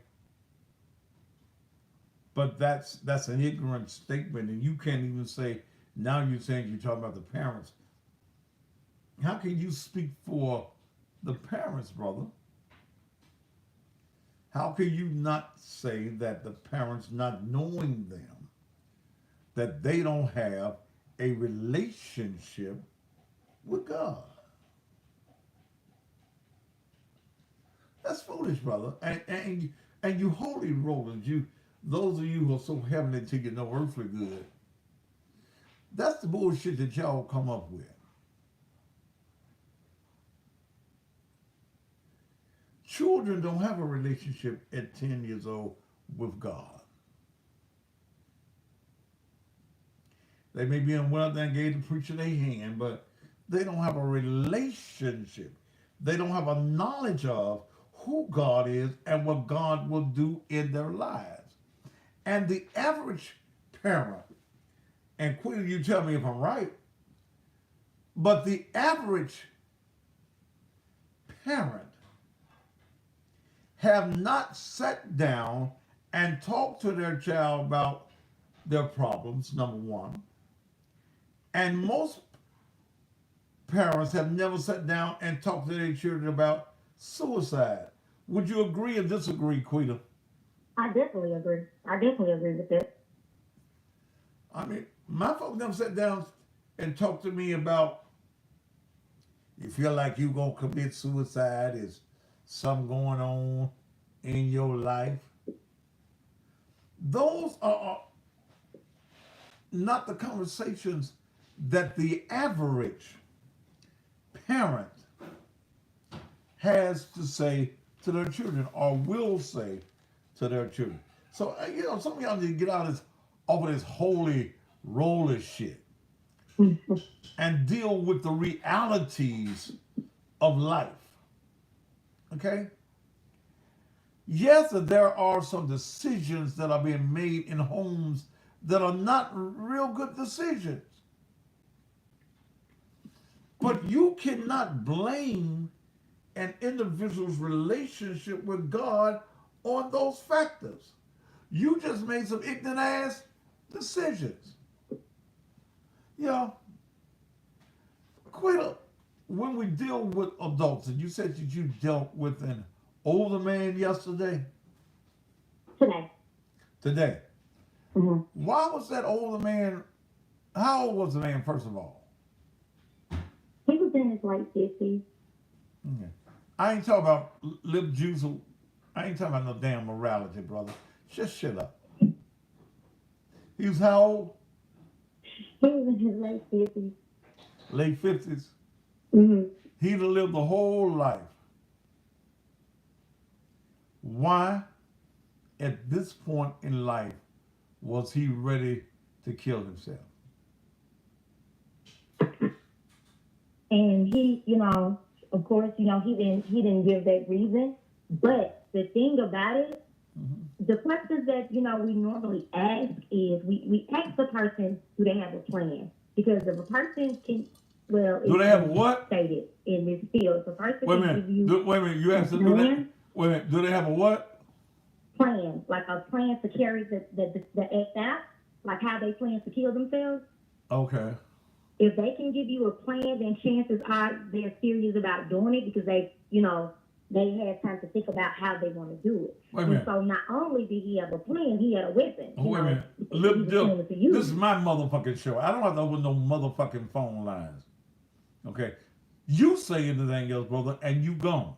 But that's an ignorant statement, and you can't even say, now you're saying you're talking about the parents. How can you speak for the parents, brother? How can you not say that the parents, not knowing them, that they don't have a relationship with God? That's foolish, brother. And you holy rollers, those of you who are so heavenly to you no earthly good, that's the bullshit that y'all come up with. Children don't have a relationship at 10 years old with God. They may be unwell and gave the preacher their hand, but they don't have a relationship. They don't have a knowledge of who God is and what God will do in their lives. And the average parent, and Queen, you tell me if I'm right, but the average parent have not sat down and talked to their child about their problems, number one. And most parents have never sat down and talked to their children about suicide. Would you agree or disagree, Quita? I definitely agree. I definitely agree with that. I mean, my folks never sat down and talked to me about, you feel like you gonna commit suicide, is something going on in your life, those are not the conversations that the average parent has to say to their children or will say to their children. So, some of y'all need to get out of this holy roller shit and deal with the realities of life. Okay? Yes, there are some decisions that are being made in homes that are not real good decisions. But you cannot blame an individual's relationship with God on those factors. You just made some ignorant ass decisions. Quita, when we deal with adults, and you said that you dealt with an older man yesterday? Today. Mm-hmm. Why was that older man, how old was the man, first of all? He was in his late 50s. Okay. I ain't talking about lip juice. I ain't talking about no damn morality, brother. Just shut up. He was how old? He was in his late 50s. Late 50s? Mm-hmm. He'd have lived a whole life. Why, at this point in life, was he ready to kill himself? And he, of course, he didn't give that reason. But the thing about it, the questions that, we normally ask is we ask the person, do they have a plan? Because if a person can, do they have a what? Stated in this field, if a person Wait a can minute. give you Wait a minute. You asked them, wait a minute. Do they have a what? Plan, like a plan to carry the act out, like how they plan to kill themselves. Okay. If they can give you a plan, then chances are they're serious about doing it because they had time to think about how they want to do it. Wait a minute. And so not only did he have a plan, he had a weapon. Wait a minute. This is my motherfucking show. I don't have to open no motherfucking phone lines. Okay? You say anything else, brother, and you gone.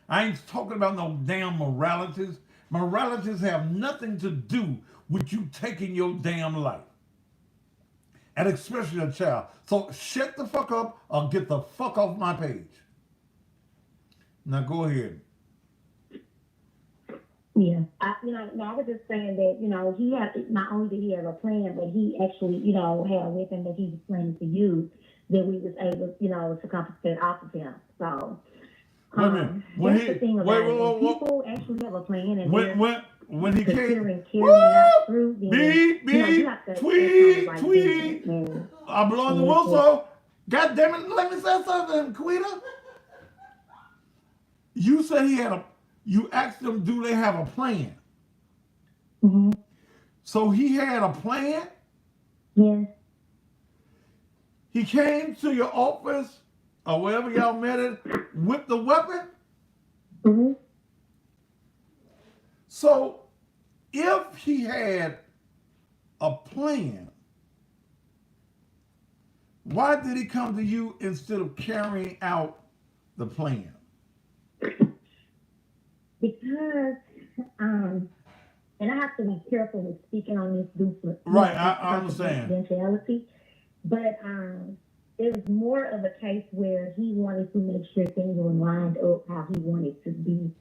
I ain't talking about no damn moralities. Moralities have nothing to do with you taking your damn life. And especially a child. So shut the fuck up or get the fuck off my page. Now go ahead. Yeah. I was just saying that, he had, not only did he have a plan, but he actually, had a weapon that he was planning to use that we was able, to confiscate off of him. So, wait a minute. That's the thing about it. People actually have a plan and when he came, carrying out through, beep, tweet. I'm blowing the whistle. God damn it, let me say something, Quita. You said you asked them, do they have a plan? Mm-hmm. So he had a plan? Yes. He came to your office or wherever y'all met it with the weapon? Mm-hmm. So if he had a plan, why did he come to you instead of carrying out the plan? Because, and I have to be careful with speaking on this due to right, I understand confidentiality, but it was more of a case where he wanted to make sure things were lined up how he wanted to be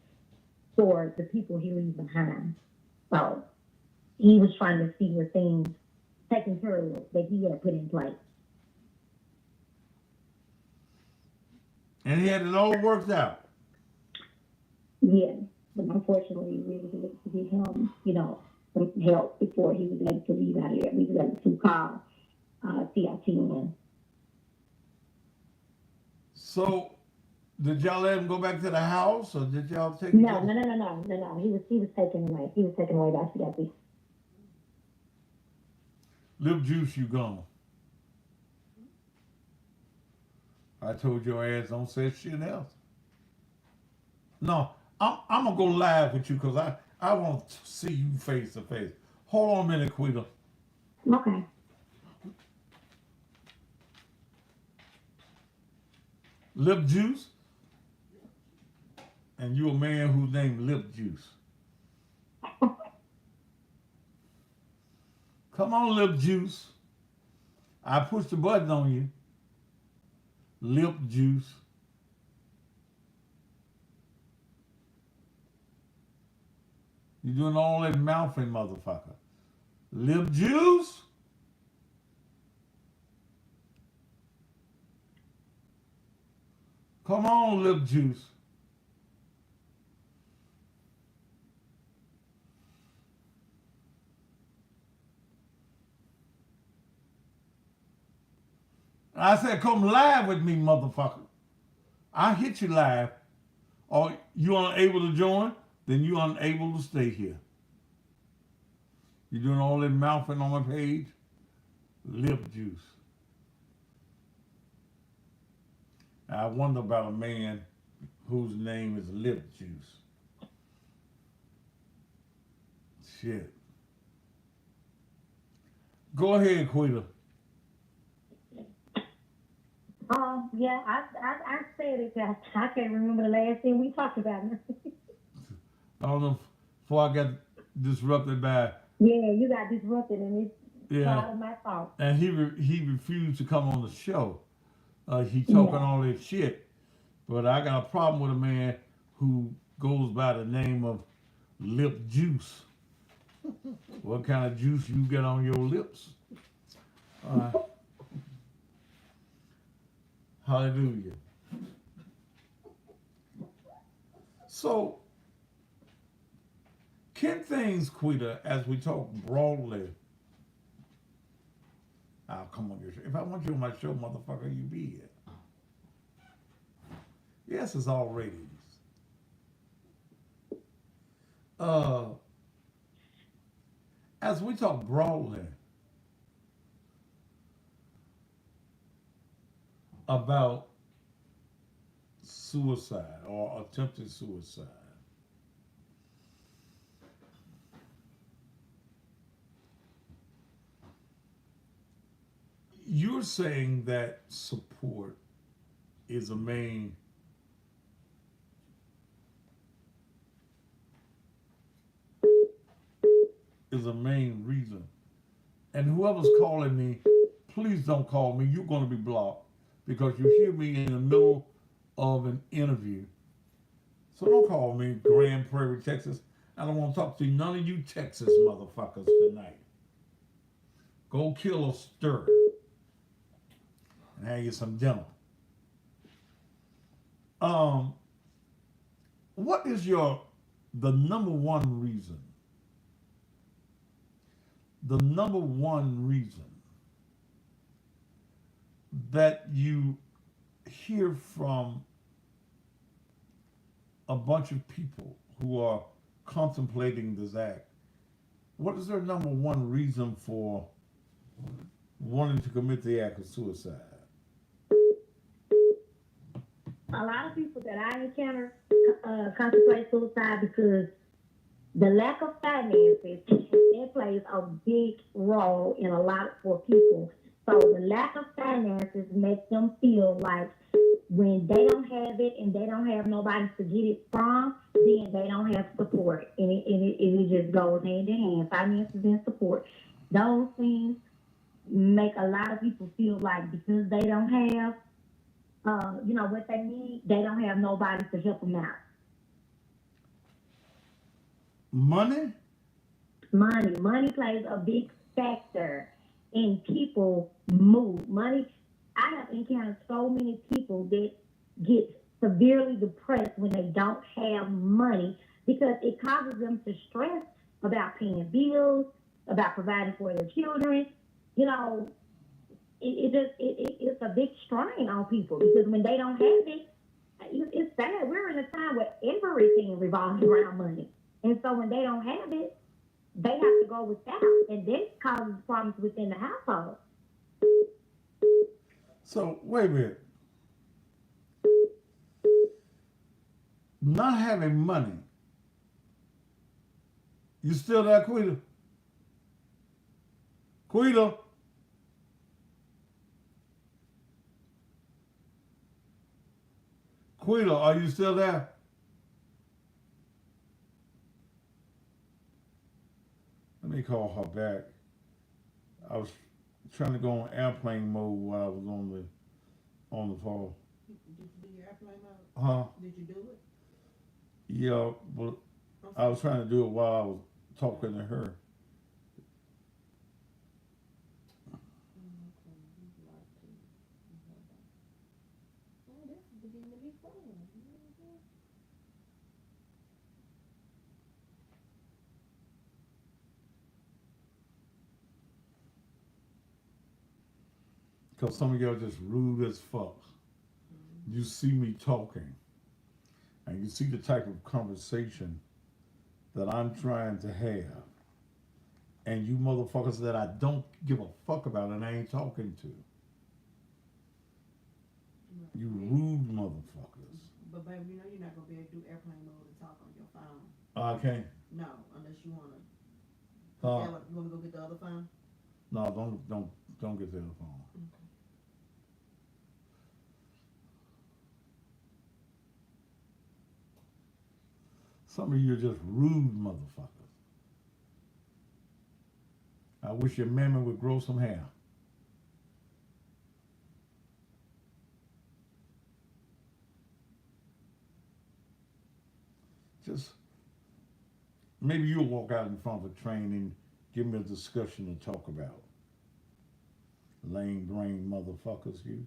for the people he leaves behind. So he was trying to see where things taken care of that he had put in place. And he had it all worked out. Yeah, but unfortunately, we was able to get him, some help before he was able to leave out of there. We was able to call CITN. So, did y'all let him go back to the house, or did y'all take? No. He was taken away. He was taken away by CITN. Lip juice, you gone. I told your ass don't say shit else. No, I'm gonna go live with you because I want to see you face to face. Hold on a minute, Quita. Okay. Lip juice. and you a man who's named Lip Juice. Come on, Lip Juice. I push the button on you. Lip Juice. You doing all that mouthing, motherfucker. Lip Juice? Come on, Lip Juice. I said, come live with me, motherfucker. I hit you live. Or you unable to join, then you unable to stay here. You doing all that mouthing on my page? Lip Juice. I wonder about a man whose name is Lip Juice. Shit. Go ahead, Quita. Yeah, I said it. I can't remember the last thing we talked about. I don't know before I got disrupted by. Yeah, you got disrupted, and it's part of my fault. And he refused to come on the show. He talking all that shit, but I got a problem with a man who goes by the name of Lip Juice. What kind of juice you get on your lips? Hallelujah. So, can things, Quita, as we talk broadly, I'll come on your show. If I want you on my show, motherfucker, you be here. Yes, it's all ratings. As we talk broadly about suicide or attempted suicide, you're saying that support is a main reason. And whoever's calling me, please don't call me. You're going to be blocked because you hear me in the middle of an interview. So don't call me, Grand Prairie, Texas. I don't want to talk to none of you Texas motherfuckers tonight. Go kill a stir and have you some dinner. What is the number one reason? The number one reason that you hear from a bunch of people who are contemplating this act, what is their number one reason for wanting to commit the act of suicide? A lot of people that I encounter contemplate suicide because the lack of finances, that plays a big role in a lot for people. So the lack of finances makes them feel like when they don't have it and they don't have nobody to get it from, then they don't have support. And it just goes hand in hand, finances and support. Those things make a lot of people feel like because they don't have, what they need, they don't have nobody to help them out. Money? Money plays a big factor in people mood. Money, I have encountered so many people that get severely depressed when they don't have money because it causes them to stress about paying bills, about providing for their children. It's a big strain on people because when they don't have it, it's sad. We're in a time where everything revolves around money. And so when they don't have it, they have to go without, and that causes problems within the household. So, wait a minute. Not having money. You still there, Quita? Quita? Quita, are you still there? me call her back. I was trying to go on airplane mode while I was on the phone. Did you do your airplane mode? Huh? Did you do it? Yeah, but I was trying to do it while I was talking to her. Oh, this is beginning to be fun. Because some of y'all just rude as fuck. You see me talking, and you see the type of conversation that I'm trying to have, and you motherfuckers that I don't give a fuck about and I ain't talking to. You rude motherfuckers. But baby, you know you're not gonna be able to do airplane mode and talk on your phone. Okay. No, unless you wanna. Uh, You wanna go get the other phone? no, don't get to the phone. Okay. Some of you are just rude motherfuckers. I wish your mammy would grow some hair. Just maybe you'll walk out in front of a train and give me a discussion to talk about. Lame brain motherfuckers, you.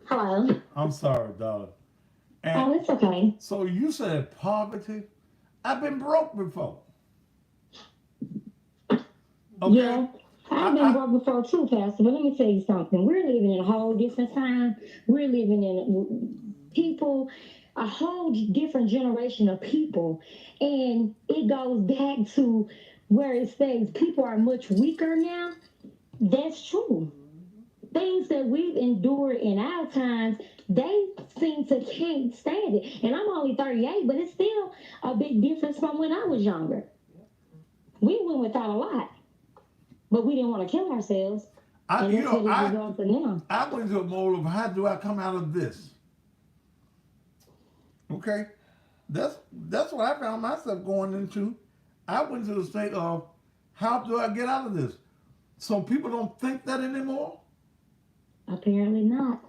Hello. I'm sorry, darling. Oh, And it's okay. so you said poverty? I've been broke before. Okay. Yeah. I've been broke before too, Pastor, but let me tell you something. We're living in a whole different time. We're living in people, a whole different generation of people. And it goes back to where it says people are much weaker now. That's true. Things that we've endured in our times, they seem to can't stand it. And I'm only 38, but it's still a big difference from when I was younger. We went without a lot, but we didn't want to kill ourselves. And that's what it results in now. I went to a mode of how do I come out of this? Okay? That's what I found myself going into. I went to the state of how do I get out of this? So people don't think that anymore? Apparently not.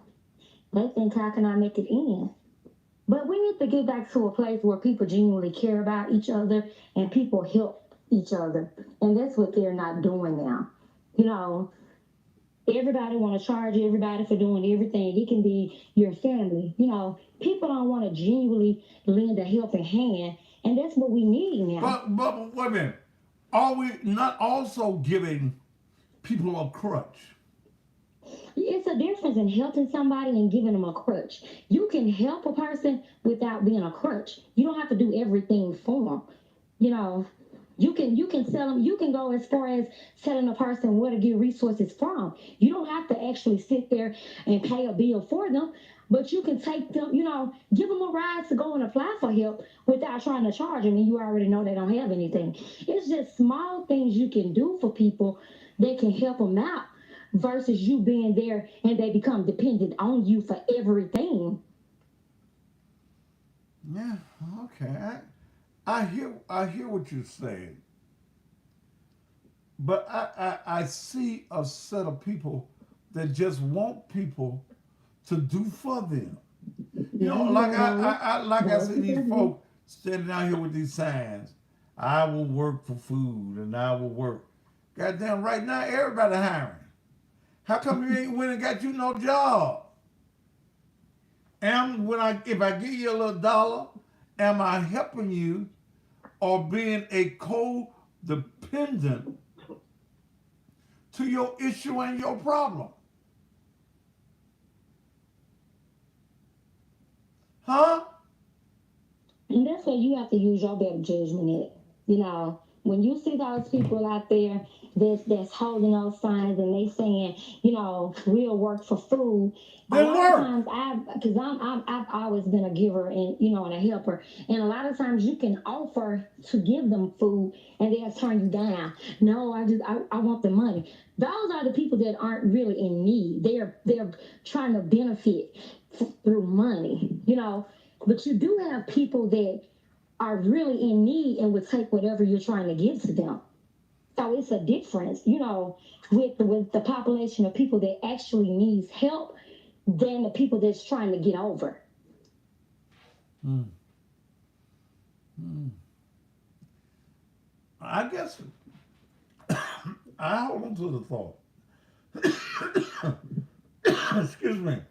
They think, how can I make it in? But we need to get back to a place where people genuinely care about each other and people help each other. And that's what they're not doing now. You know, everybody want to charge everybody for doing everything. It can be your family. You know, people don't want to genuinely lend a helping hand. And that's what we need now. But wait a minute. Are we not also giving people a crutch? It's a difference in helping somebody and giving them a crutch. You can help a person without being a crutch. You don't have to do everything for them. You know, you can tell them, you can go as far as telling a person where to get resources from. You don't have to actually sit there and pay a bill for them, but you can take them, you know, give them a ride to go and apply for help without trying to charge them, and you already know they don't have anything. It's just small things you can do for people that can help them out versus you being there and they become dependent on you for everything. Yeah, okay. I hear what you're saying. But I see a set of people that just want people to do for them. You know, like I see these folks standing out here with these signs. I will work for food and I will work. Goddamn, right now everybody hiring. How come you ain't went and got you no job? If I give you a little dollar, am I helping you or being a codependent to your issue and your problem? Huh? And that's where you have to use your better judgment at. You know, when you see those people out there that's holding those signs and they saying, we'll work for food. A Then lot of work. times, because I've always been a giver and and a helper, and a lot of times you can offer to give them food and they'll turn you down. No, I want the money. Those are the people that aren't really in need. They're trying to benefit through money, But you do have people that are really in need and would take whatever you're trying to give to them. So it's a difference, with the population of people that actually needs help than the people that's trying to get over. Mm. Mm. I guess I hold on to the thought. Excuse me.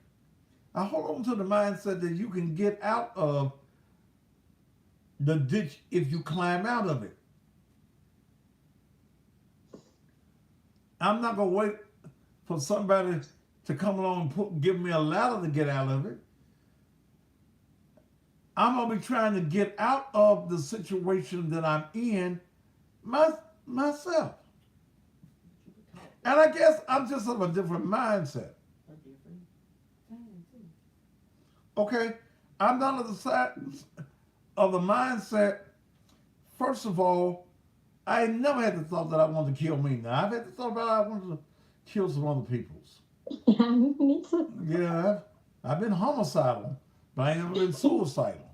I hold on to the mindset that you can get out of the ditch if you climb out of it. I'm not gonna wait for somebody to come along and give me a ladder to get out of it. I'm gonna be trying to get out of the situation that I'm in myself. And I guess I'm just of a different mindset. A different thing too. Okay? I'm not of the side of the mindset. First of all, I ain't never had the thought that I wanted to kill me. Now I've had the thought about I wanted to kill some other people's. Me too. Yeah, I've been homicidal, but I ain't never been suicidal.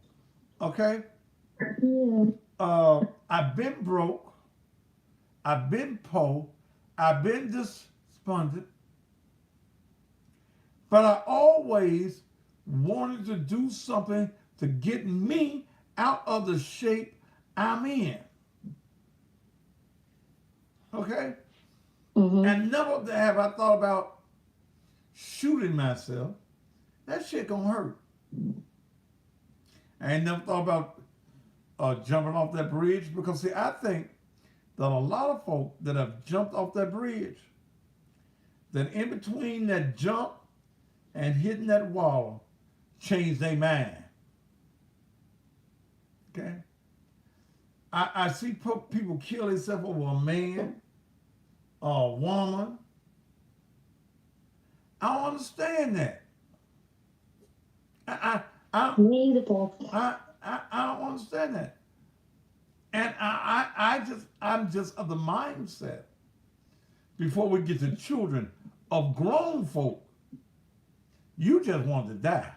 Okay? Yeah. I've been broke. I've been poor. I've been despondent. But I always wanted to do something to get me out of the shape I'm in. Okay? Mm-hmm. And never have I thought about shooting myself. That shit gonna hurt. I ain't never thought about jumping off that bridge because, see, I think that a lot of folk that have jumped off that bridge, that in between that jump and hitting that wall, changed their mind. Okay? I see people kill themselves over a man or a woman. I don't understand that. I, I, Neither. I don't understand that. And I'm just of the mindset, before we get to children, of grown folk, you just want to die.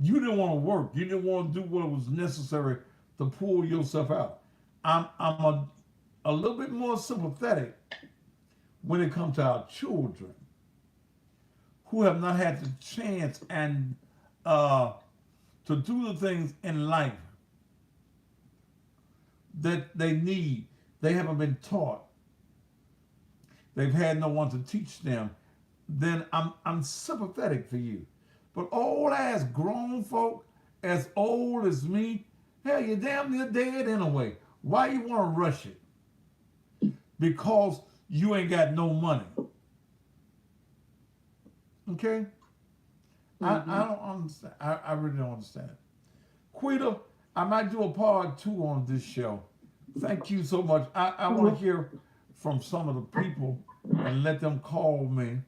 You didn't want to work. You didn't want to do what was necessary to pull yourself out. I'm a little bit more sympathetic when it comes to our children who have not had the chance and to do the things in life that they need. They haven't been taught. They've had no one to teach them. Then I'm sympathetic for you. But old ass grown folk, as old as me, hell, you're damn near dead anyway. Why you want to rush it? Because you ain't got no money. Okay? Mm-hmm. I don't understand. I really don't understand. Quita, I might do a part 2 on this show. Thank you so much. I want to hear from some of the people and let them call me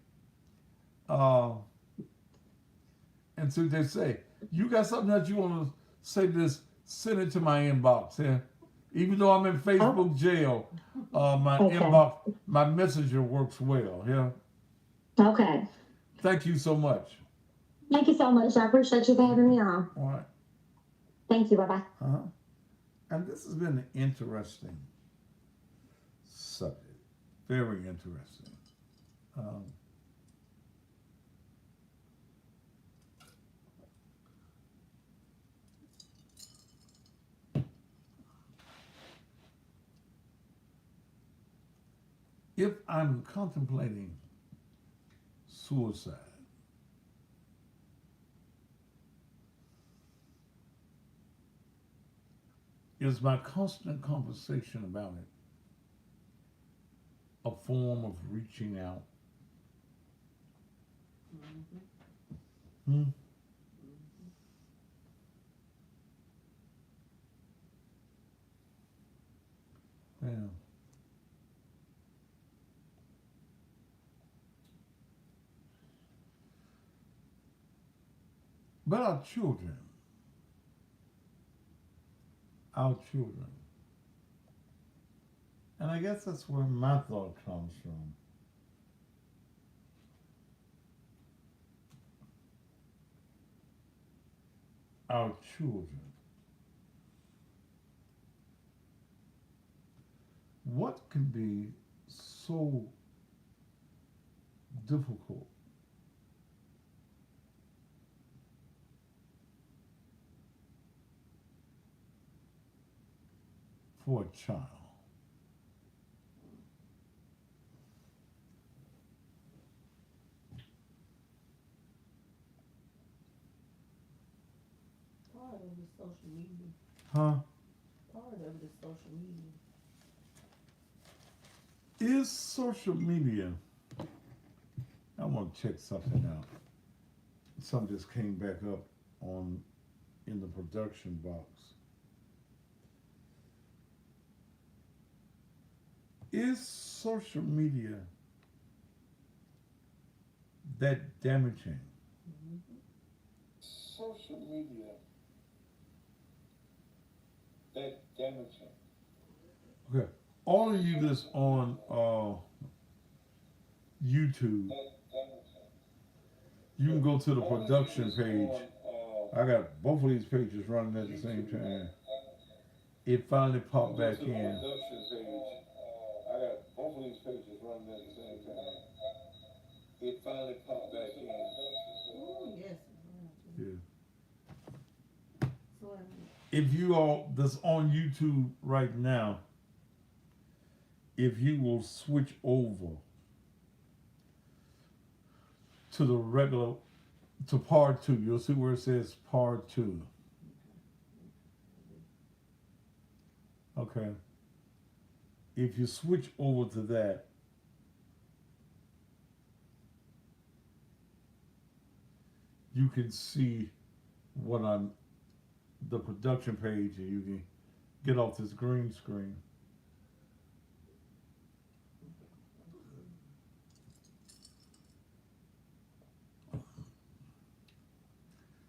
and see what they say. You got something that you want to say to this, send it to my inbox. Yeah? Even though I'm in Facebook jail, my inbox, my messenger works well. Yeah. Okay. Thank you so much. Thank you so much. I appreciate you for having me on. All right. Thank you. Bye-bye. And this has been an interesting subject. Very interesting. If I'm contemplating suicide, is my constant conversation about it a form of reaching out? Hmm? Yeah. But our children, and I guess that's where my thought comes from. Our children. What can be so difficult for a child? Part of it is social media. Huh? Part of it is social media. Is social media, I want to check something out. Something just came back up on in the production box. Is social media that damaging? Mm-hmm. Social media that damaging. Okay. All of you that's on YouTube, you can go to the production page. I got both of these pages running at the same time. It finally popped back in. I got both of these pages running at the same time. It finally popped back in. Oh, yes. Yeah. So, If you all that's on YouTube right now, if you will switch over to the regular, to part 2, you'll see where it says part 2. Okay. If you switch over to that, you can see what I'm, the production page, and you can get off this green screen.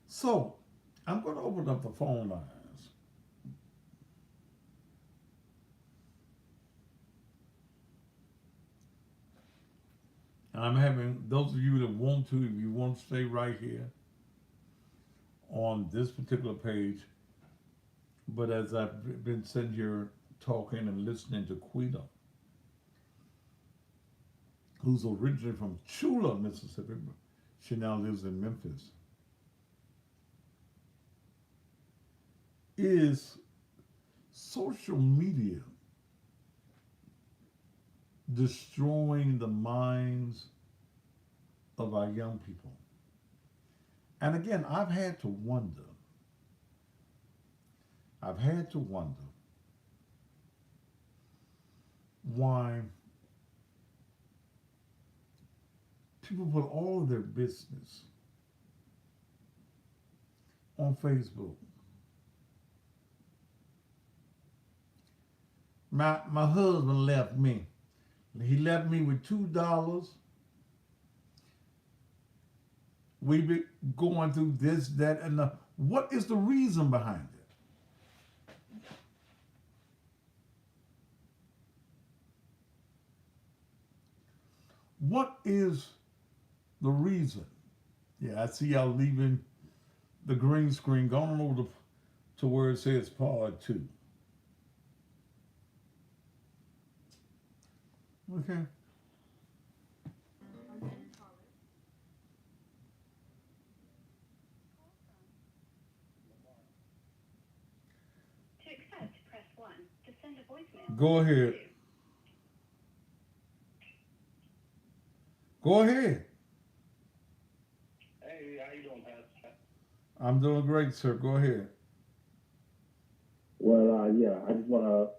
So, I'm going to open up the phone lines. And I'm having, those of you that want to, if you want to stay right here on this particular page, but as I've been sitting here talking and listening to Quita, who's originally from Chula, Mississippi, she now lives in Memphis, is social media destroying the minds of our young people? And again, I've had to wonder why people put all of their business on Facebook. My husband left me. He left me with $2. We be going through this, that, and the. What is the reason behind it? What is the reason? Yeah, I see y'all leaving the green screen, going over to where it says part 2. Okay. To accept, press 1. To send a voicemail. Go ahead. Go ahead. Hey, how you doing, Pastor? I'm doing great, sir. Go ahead. Well, yeah, I just want to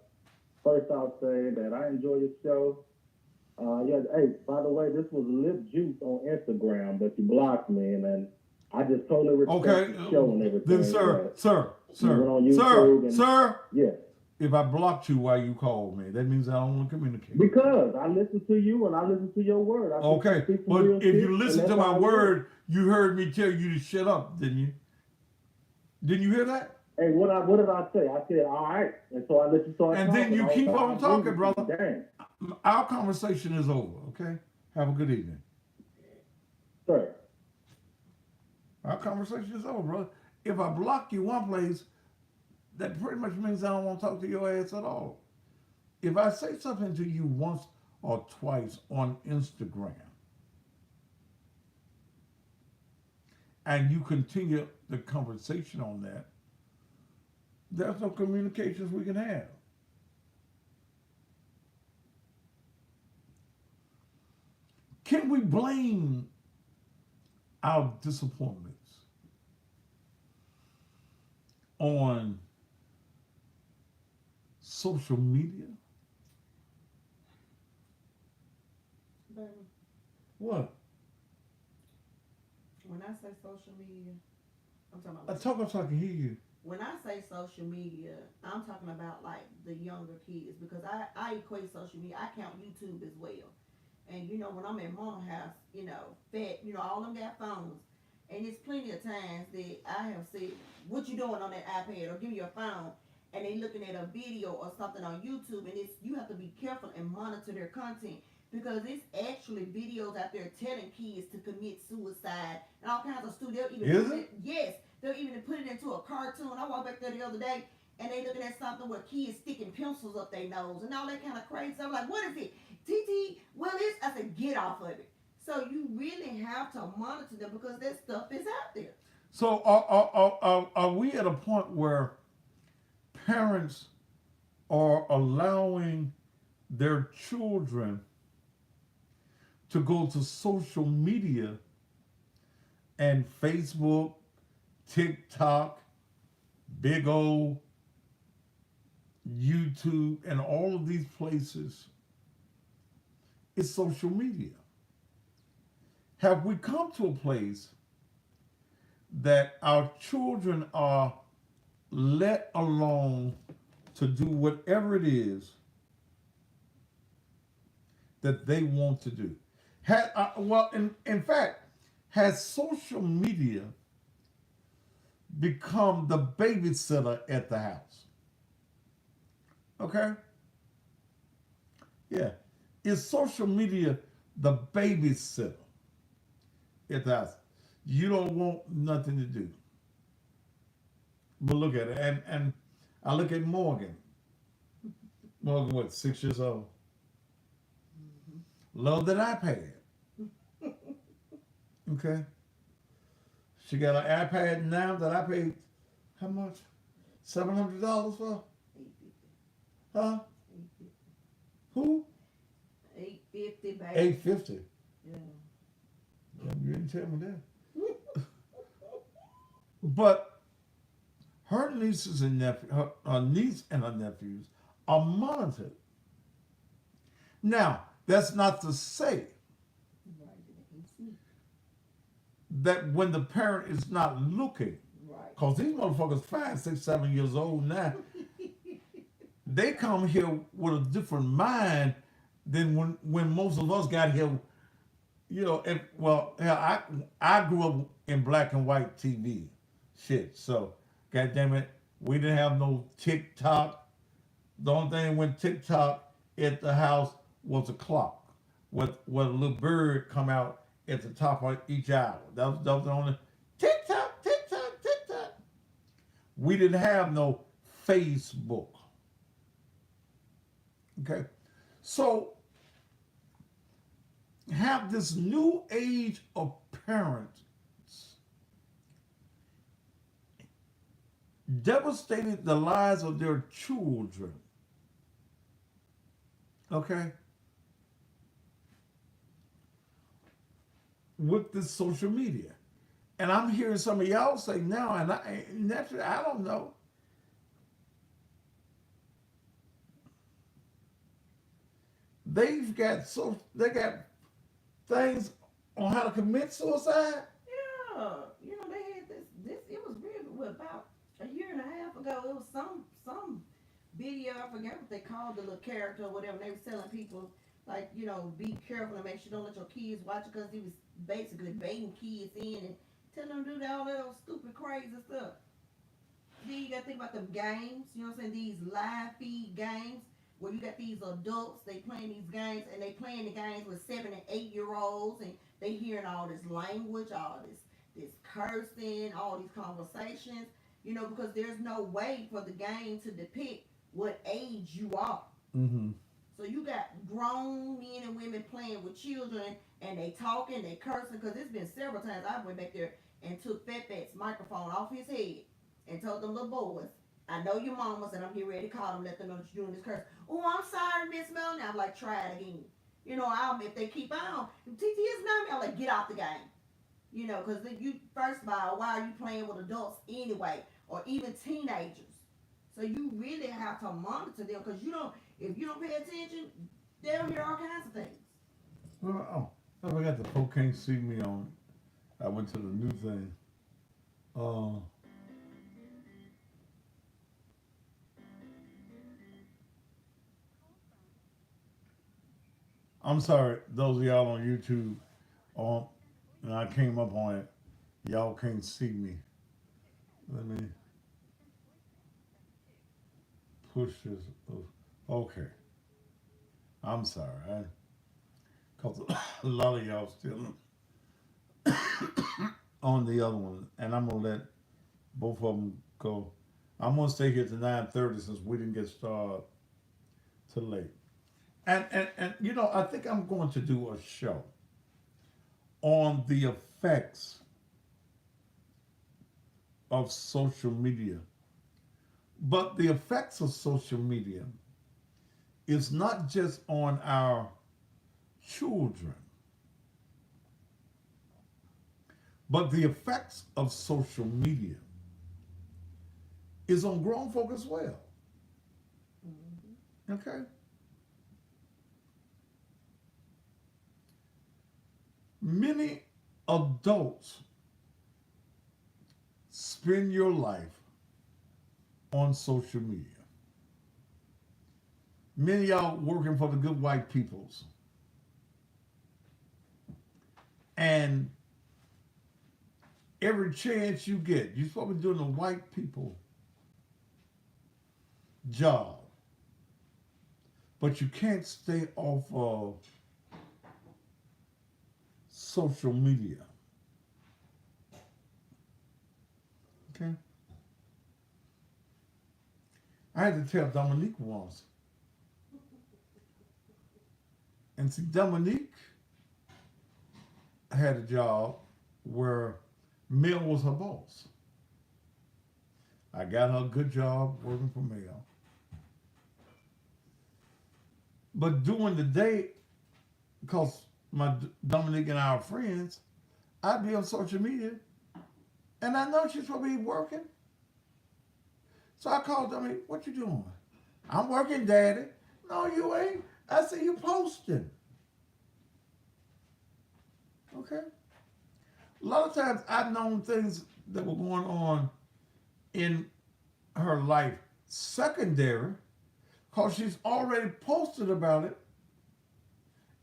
first off say that I enjoy your show. Yeah, hey, by the way, this was Lip Juice on Instagram, but you blocked me, and then I just totally respect Okay. the show and everything. Then, sir, You went on YouTube sir. yeah. If I blocked you while you called me, that means I don't want to communicate. Because I listen to you and I listen to your word. I think Okay, you speak some but real if shit, you and listen that's to my how it works. word, you heard me tell you to shut up, didn't you? Didn't you hear that? Hey, what did I say? I said, all right. And so I let you start And talking. then you I keep agree on with talking, you. brother. Damn. Our conversation is over, okay? Have a good evening. Sir. Our conversation is over, brother. If I block you one place, that pretty much means I don't want to talk to your ass at all. If I say something to you once or twice on Instagram, and you continue the conversation on that, there's no communications we can have. Can we blame our disappointments on social media? Baby, What? when I say social media, I'm talking I about. talk up so I can hear you. When I say social media, I'm talking about like the younger kids because I equate social media. I count YouTube as well. And you know, when I'm at mama house, fat, all them got phones. And it's plenty of times that I have said, what you doing on that iPad or give me your phone and they looking at a video or something on YouTube and you have to be careful and monitor their content because it's actually videos out there telling kids to commit suicide and all kinds of stuff. They'll even Is put it? yes, they'll even put it into a cartoon. I walked back there the other day and they looking at something where kids sticking pencils up their nose and all that kind of crazy. I'm like, what is it? TT, well, I said, get off of it. So you really have to monitor them because that stuff is out there. So are we at a point where parents are allowing their children to go to social media and Facebook, TikTok, big old YouTube, and all of these places? It's social media. Have we come to a place that our children are let alone to do whatever it is that they want to do? In fact, has social media become the babysitter at the house? Okay? Yeah. Is social media the babysitter at the house? You don't want nothing to do. But look at it. And I look at Morgan. Morgan, what, 6 years old? Love that iPad. Okay. She got an iPad now that I paid, how much? $700 for? Huh? Who? $850, baby. $850. Yeah. You didn't tell me that. But her nieces and nephews, her niece and her nephews are monitored. Now, that's not to say that when the parent is not looking, Right. because these motherfuckers 5, 6, 7 years old now, they come here with a different mind than when most of us got here. I grew up in black and white TV shit. So, goddamn it, we didn't have no TikTok. The only thing when TikTok at the house was a clock with a little bird come out at the top of each hour. That was the only TikTok, TikTok, TikTok. We didn't have no Facebook. Okay, so have this new age of parents devastated the lives of their children. Okay? With this social media. And I'm hearing some of y'all say now, and naturally, I don't know. They got things on how to commit suicide. Yeah. They had this it was real about a year and a half ago. It was some video. I forget what they called the little character or whatever. They were telling people like, you know, be careful and make sure don't let your kids watch it because he was basically baiting kids in and telling them to do all that old stupid crazy stuff. Then you gotta think about them games, you know what I'm saying? These live feed games where you got these adults, they playing these games and they playing the games with 7 and 8 year olds and they hearing all this language, all this cursing, all these conversations, you know, because there's no way for the game to depict what age you are. Mm-hmm. So you got grown men and women playing with children and they talking, they cursing, because it's been several times I went back there and took Fat Fat's microphone off his head and told them little boys, I know your mama said I'm here ready to call them, let them know that you're doing this curse. Oh, I'm sorry, Miss Melanie. I'm like, try it again. You know, if they keep on, TT is not me, I'm like, get out the game. You know, because you, first of all, why are you playing with adults anyway, or even teenagers? So you really have to monitor them, because if you don't pay attention, they'll hear all kinds of things. Well, I forgot the folk can't see me on. I went to the new thing. I'm sorry, those of y'all on YouTube, and I came up on it. Y'all can't see me. Let me push this. Okay. I'm sorry. Because a lot of y'all still on the other one, and I'm gonna let both of them go. I'm gonna stay here to 9:30 since we didn't get started till late. And you know, I think I'm going to do a show on the effects of social media. But the effects of social media is not just on our children, but the effects of social media is on grown folk as well. Okay? Many adults spend your life on social media. Many of y'all working for the good white peoples. And every chance you get, you're supposed to be doing the white people job. But you can't stay off of social media. Okay? I had to tell Dominique once. And see, Dominique had a job where Mel was her boss. I got her a good job working for Mel. But during the day, because Dominique and I are friends, I'd be on social media, and I know she's supposed to be working. So I called Dominique, what you doing? I'm working, Daddy. No, you ain't. I see you posting. Okay? A lot of times I've known things that were going on in her life secondary because she's already posted about it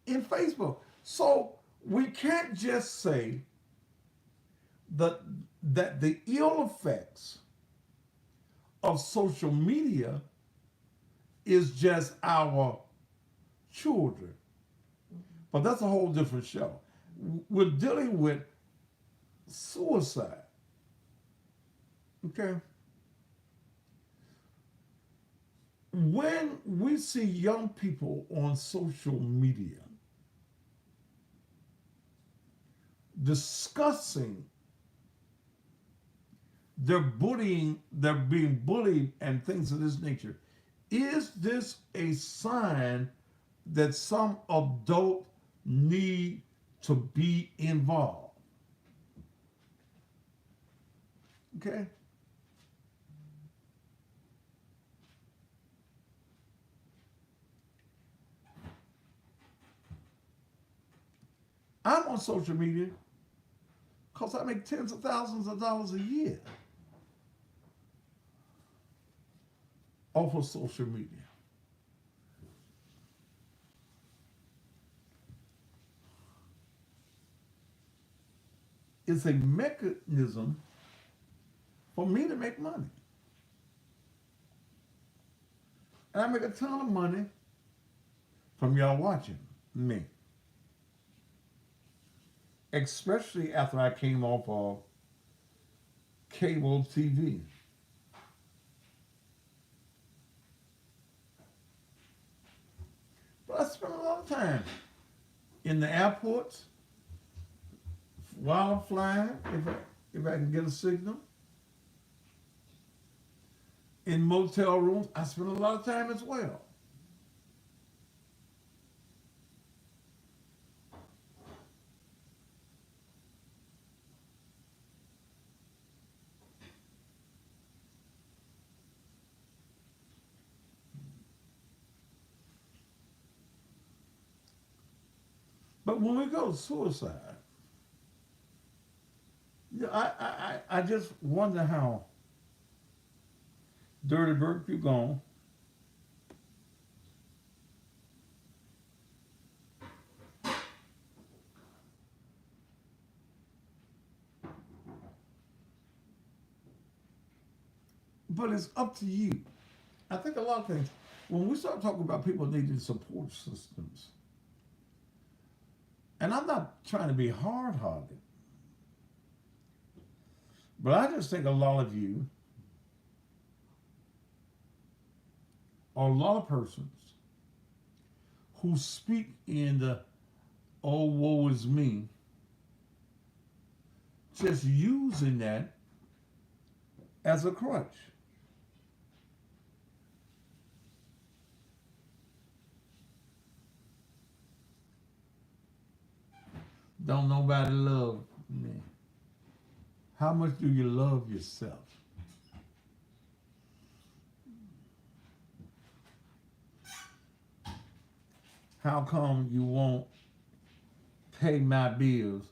in Facebook. So we can't just say that the ill effects of social media is just our children. But that's a whole different show. We're dealing with suicide. Okay? When we see young people on social media discussing they're being bullied and things of this nature, is this a sign that some adult need to be involved? Okay? I'm on social media because I make tens of thousands of dollars a year. off of social media. It's a mechanism for me to make money. And I make a ton of money from y'all watching me. Especially after I came off of cable TV. But I spend a lot of time in the airports while I'm flying, if I can get a signal. In motel rooms, I spend a lot of time as well. But when we go to suicide, yeah, I just wonder how Dirty Bird, you gone. But it's up to you. I think a lot of things, when we start talking about people needing support systems, and I'm not trying to be hard-hearted, but I just think a lot of you are a lot of persons who speak in the, oh, woe is me, just using that as a crutch. Don't nobody love me. How much do you love yourself? How come you won't pay my bills?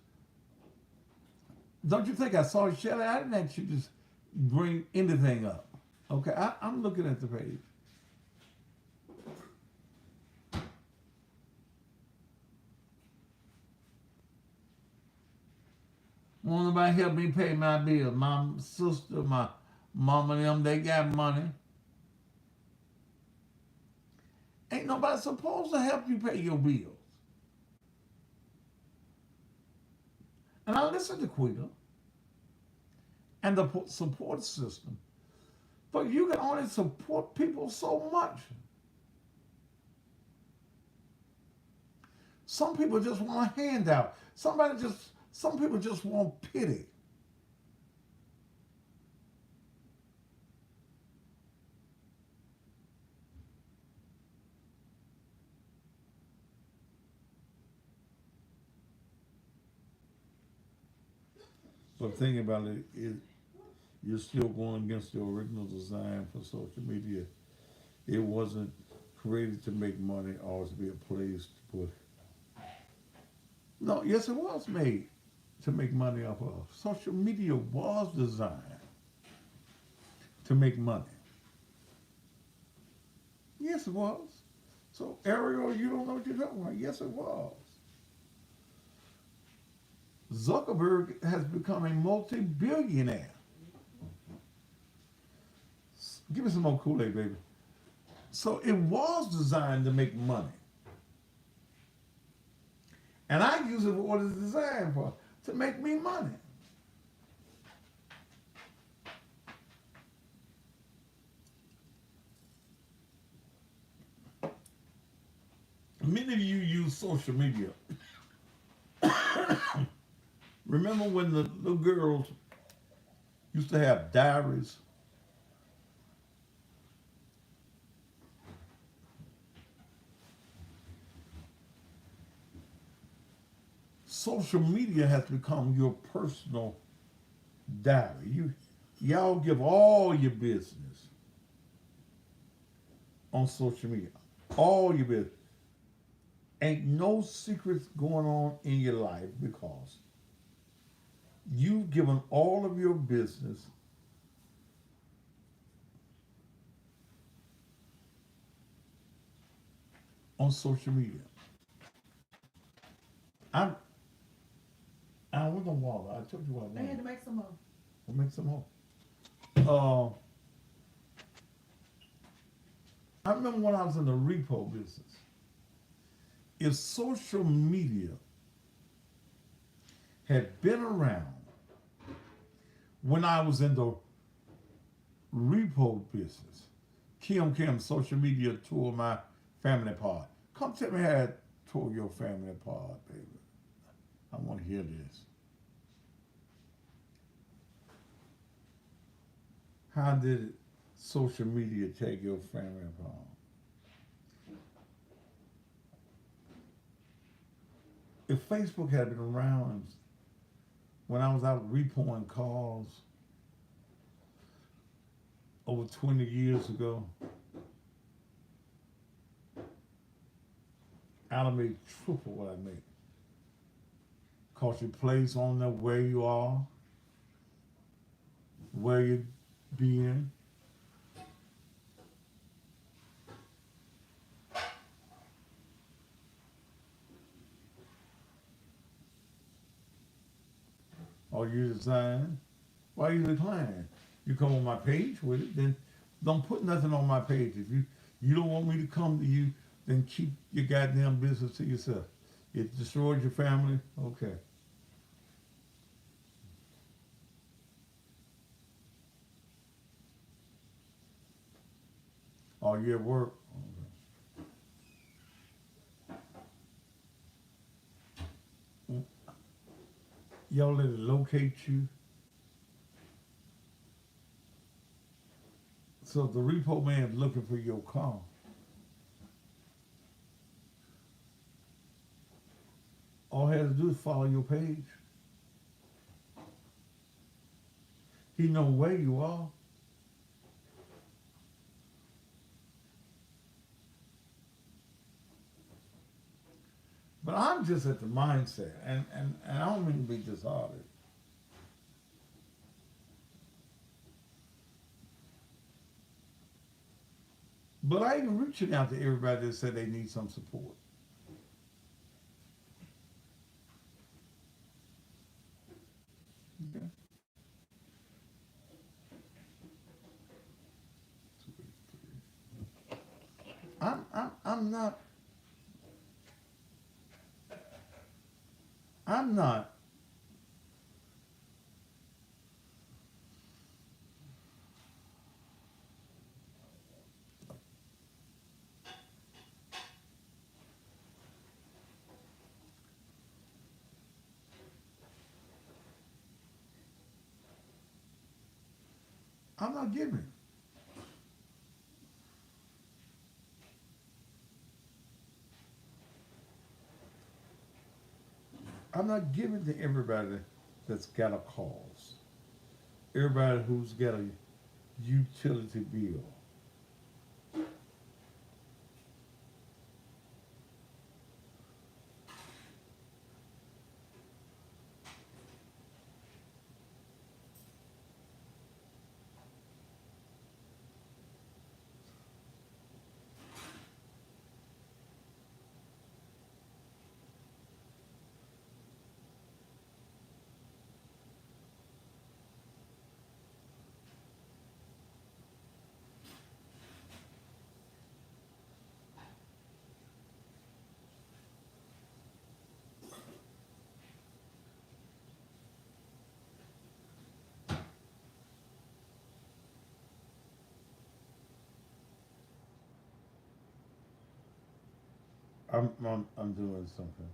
Don't you think I saw Shelley? I didn't actually just bring anything up. Okay, I'm looking at the page. Won't nobody help me pay my bills? My sister, my mama and them, they got money. Ain't nobody supposed to help you pay your bills. And I listen to Quita and the support system, but you can only support people so much. Some people just want a handout. Some people just want pity. But thinking about it, you're still going against the original design for social media. It wasn't created to make money or to be a place to put. No, yes, it was made to make money off of. Social media was designed to make money. Yes, it was. So, Ariel, you don't know what you're talking about. Yes, it was. Zuckerberg has become a multi-billionaire. Give me some more Kool-Aid, baby. So it was designed to make money. And I use it for what it's designed for, to make me money. Many of you use social media. Remember when the little girls used to have diaries? Social media has become your personal diary. Y'all give all your business on social media. All your business. Ain't no secrets going on in your life because you've given all of your business on social media. I want no water. I told you what I They had wanted. to make some more. We'll make some more. I remember when I was in the repo business. If social media had been around when I was in the repo business, Kim, social media tore my family apart. Come tell me how it tore your family apart, baby. I want to hear this. How did social media take your family apart? If Facebook had been around when I was out repoing cars over 20 years ago, I'd have made triple what I made. Cause your place on there where you are, where you being. Or you decide, why you decline? You come on my page with it, then don't put nothing on my page. If you don't want me to come to you, then keep your goddamn business to yourself. It destroyed your family, okay. Or you at work, okay. Y'all let it locate you. So the repo man is looking for your car. All he has to do is follow your page. He know where you are. But I'm just at the mindset, and I don't mean to be disheartened. But I ain't reaching out to everybody that said they need some support. Okay. I'm not giving. I'm not giving to everybody that's got a cause. Everybody who's got a utility bill. I'm doing something.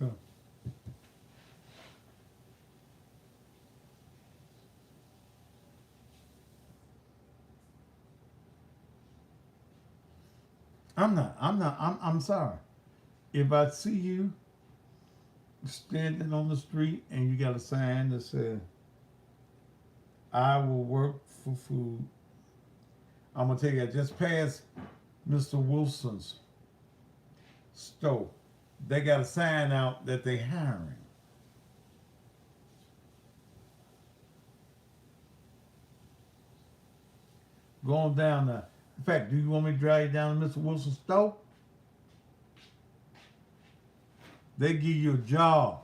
Okay. I'm sorry. If I see you standing on the street and you got a sign that says, I will work for food, I'm gonna tell you, I just passed Mr. Wilson's store they got a sign out that they hiring. Going down the, in fact, do you want me to drive you down to Mr. Wilson's store? They give you a job.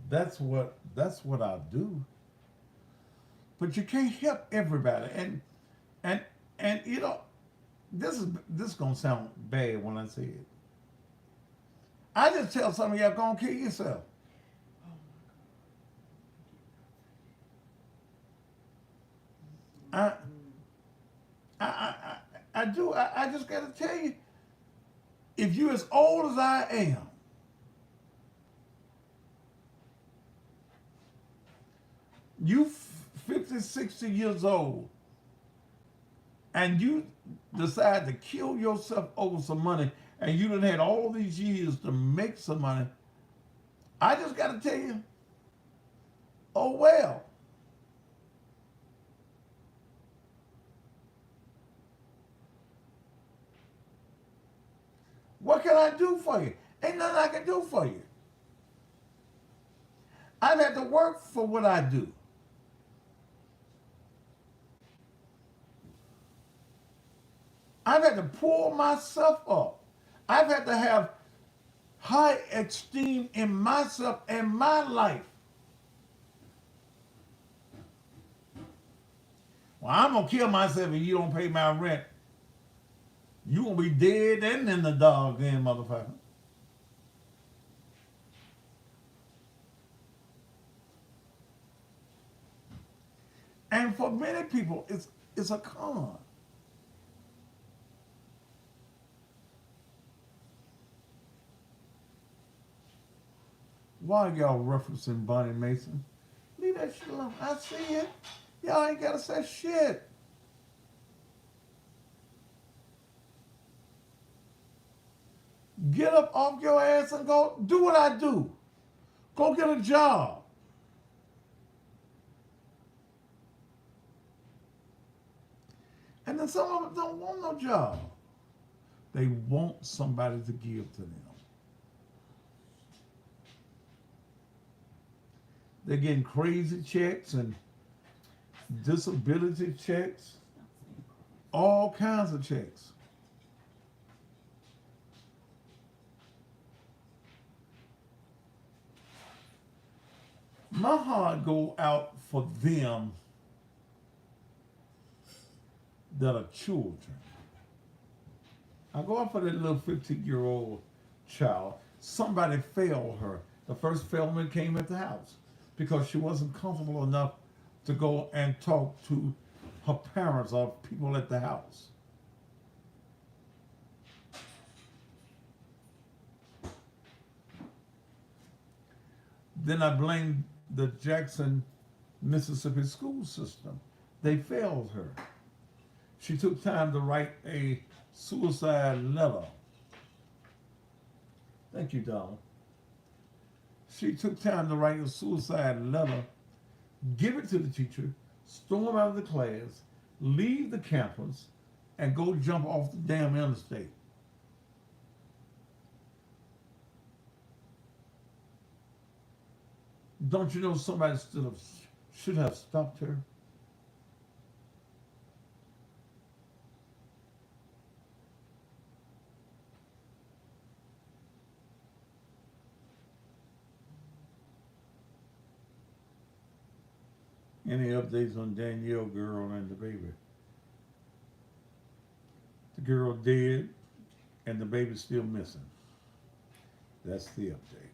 That's what I do. But you can't help everybody. And and you know, this is gonna sound bad when I say it. I just tell some of y'all go and kill yourself. I I I, I do. I just gotta tell you, if you as old as I am, you 50, 60 years old, and you decide to kill yourself over some money, and you done had all these years to make some money, I just got to tell you, oh well. What can I do for you? Ain't nothing I can do for you. I've had to work for what I do. I've had to pull myself up. I've had to have high esteem in myself and my life. Well, I'm going to kill myself if you don't pay my rent. You going to be dead and in the dog then, motherfucker. And for many people, it's a con. Why are y'all referencing Bonnie Mason? Leave that shit alone. I see it. Y'all ain't gotta say shit. Get up off your ass and go do what I do. Go get a job. And then some of them don't want no job. They want somebody to give to them. They're getting crazy checks and disability checks, all kinds of checks. My heart go out for them that are children. I go out for that little 15-year-old child. Somebody failed her. The first failment came at the house because she wasn't comfortable enough to go and talk to her parents or people at the house. Then I blamed the Jackson, Mississippi school system. They failed her. She took time to write a suicide letter. Thank you, Donald. She took time to write a suicide letter, give it to the teacher, storm out of the class, leave the campus, and go jump off the damn interstate. Don't you know somebody should have stopped her? Any updates on Danielle girl and the baby? The girl dead and the baby's still missing. That's the update.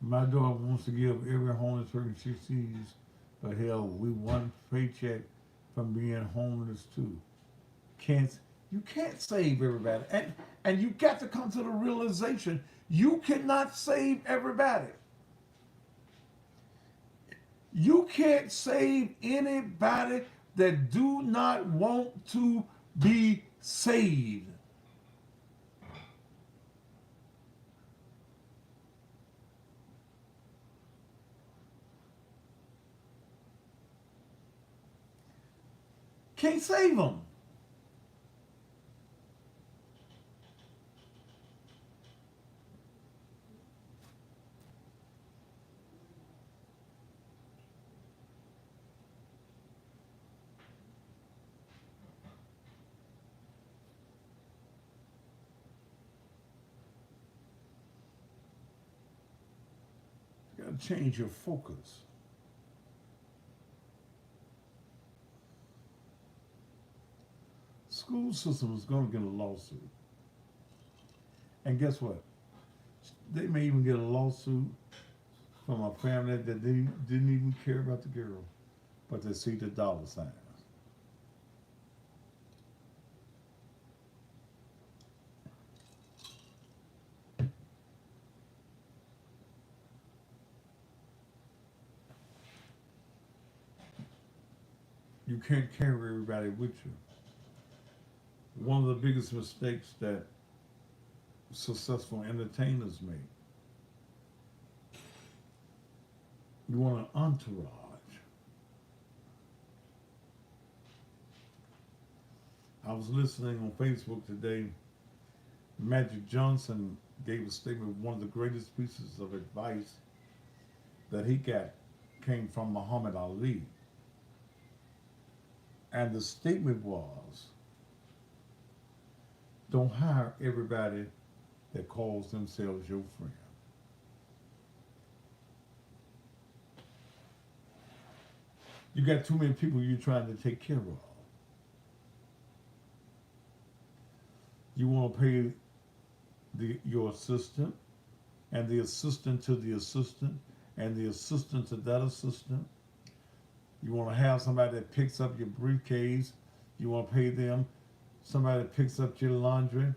My daughter wants to give every homeless person she sees, but hell, we one paycheck from being homeless too. You can't save everybody. And you got to come to the realization you cannot save everybody. You can't save anybody that do not want to be saved. Can't save them. You got to change your focus. School system is going to get a lawsuit. And guess what? They may even get a lawsuit from a family that they didn't even care about the girl, but they see the dollar signs. You can't carry everybody with you. One of the biggest mistakes that successful entertainers make. You want an entourage. I was listening on Facebook today. Magic Johnson gave a statement. One of the greatest pieces of advice that he got came from Muhammad Ali. And the statement was, don't hire everybody that calls themselves your friend. You got too many people you're trying to take care of. You want to pay your assistant, and the assistant to the assistant, and the assistant to that assistant. You want to have somebody that picks up your briefcase. You want to pay them. Somebody that picks up your laundry.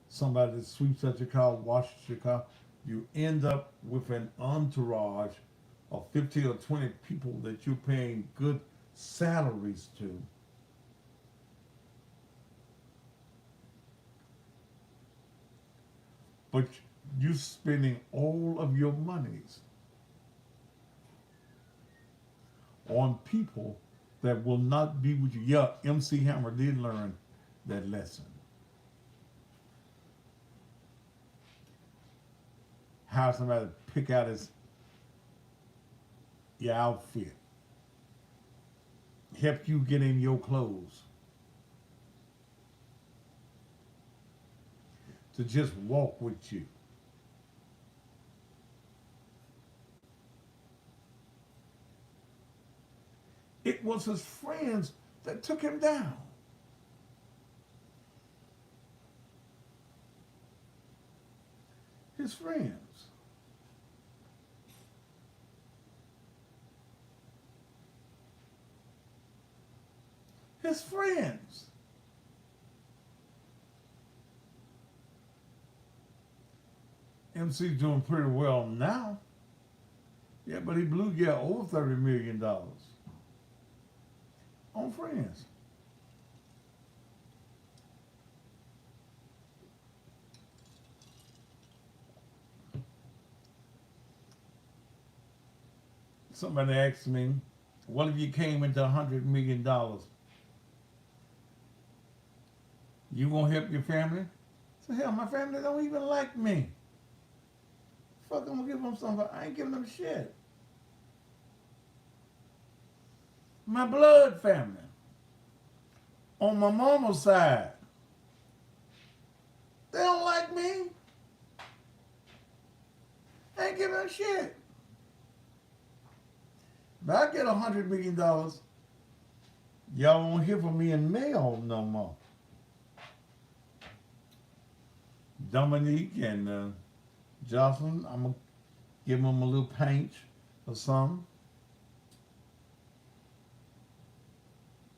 Somebody that sweeps out your car, washes your car. You end up with an entourage of 50 or 20 people that you're paying good salaries to. But you're spending all of your monies on people that will not be with you. Yeah, MC Hammer did learn that lesson. How somebody pick out your outfit, help you get in your clothes, to just walk with you. It was his friends that took him down. His friends. His friends. MC's doing pretty well now. Yeah, but he blew over $30 million on friends. Somebody asked me, what if you came into $100 million? You gonna help your family? I said, hell, my family don't even like me. Fuck, I'm gonna give them something. I ain't giving them shit. My blood family, on my mama's side, they don't like me. I ain't giving them shit. But I get $100 million, y'all won't hear from me in mail no more. Dominique and Jocelyn, I'm going to give them a little paint or something.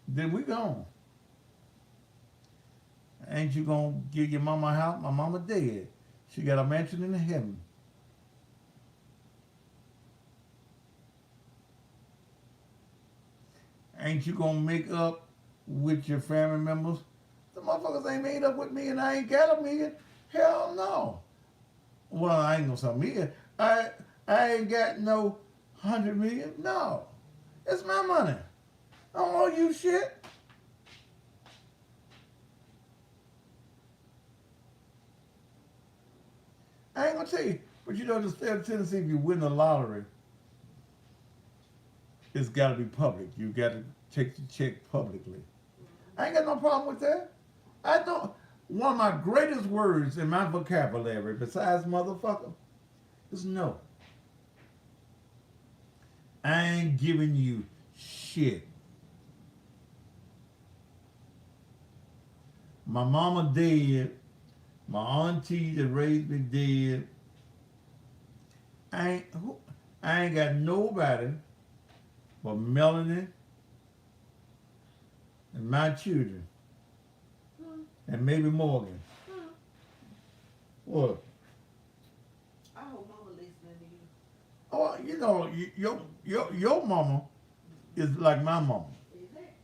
Then we gone. Ain't you going to give your mama a house? My mama dead. She got a mansion in heaven. Ain't you going to make up with your family members? The motherfuckers ain't made up with me and I ain't got $1 million. Hell no. Well, I ain't gonna say million. I ain't got no $100 million. No. It's my money. I don't owe you shit. I ain't gonna tell you, but you know the state of Tennessee, if you win the lottery, it's got to be public. You got to take the check publicly. I ain't got no problem with that. I don't. One of my greatest words in my vocabulary, besides motherfucker, is no. I ain't giving you shit. My mama dead. My auntie that raised me dead. I ain't got nobody but Melanie and my children. And maybe Morgan. What? I hope mama listening to you. Oh, you know, your mama is like my mama. Is that?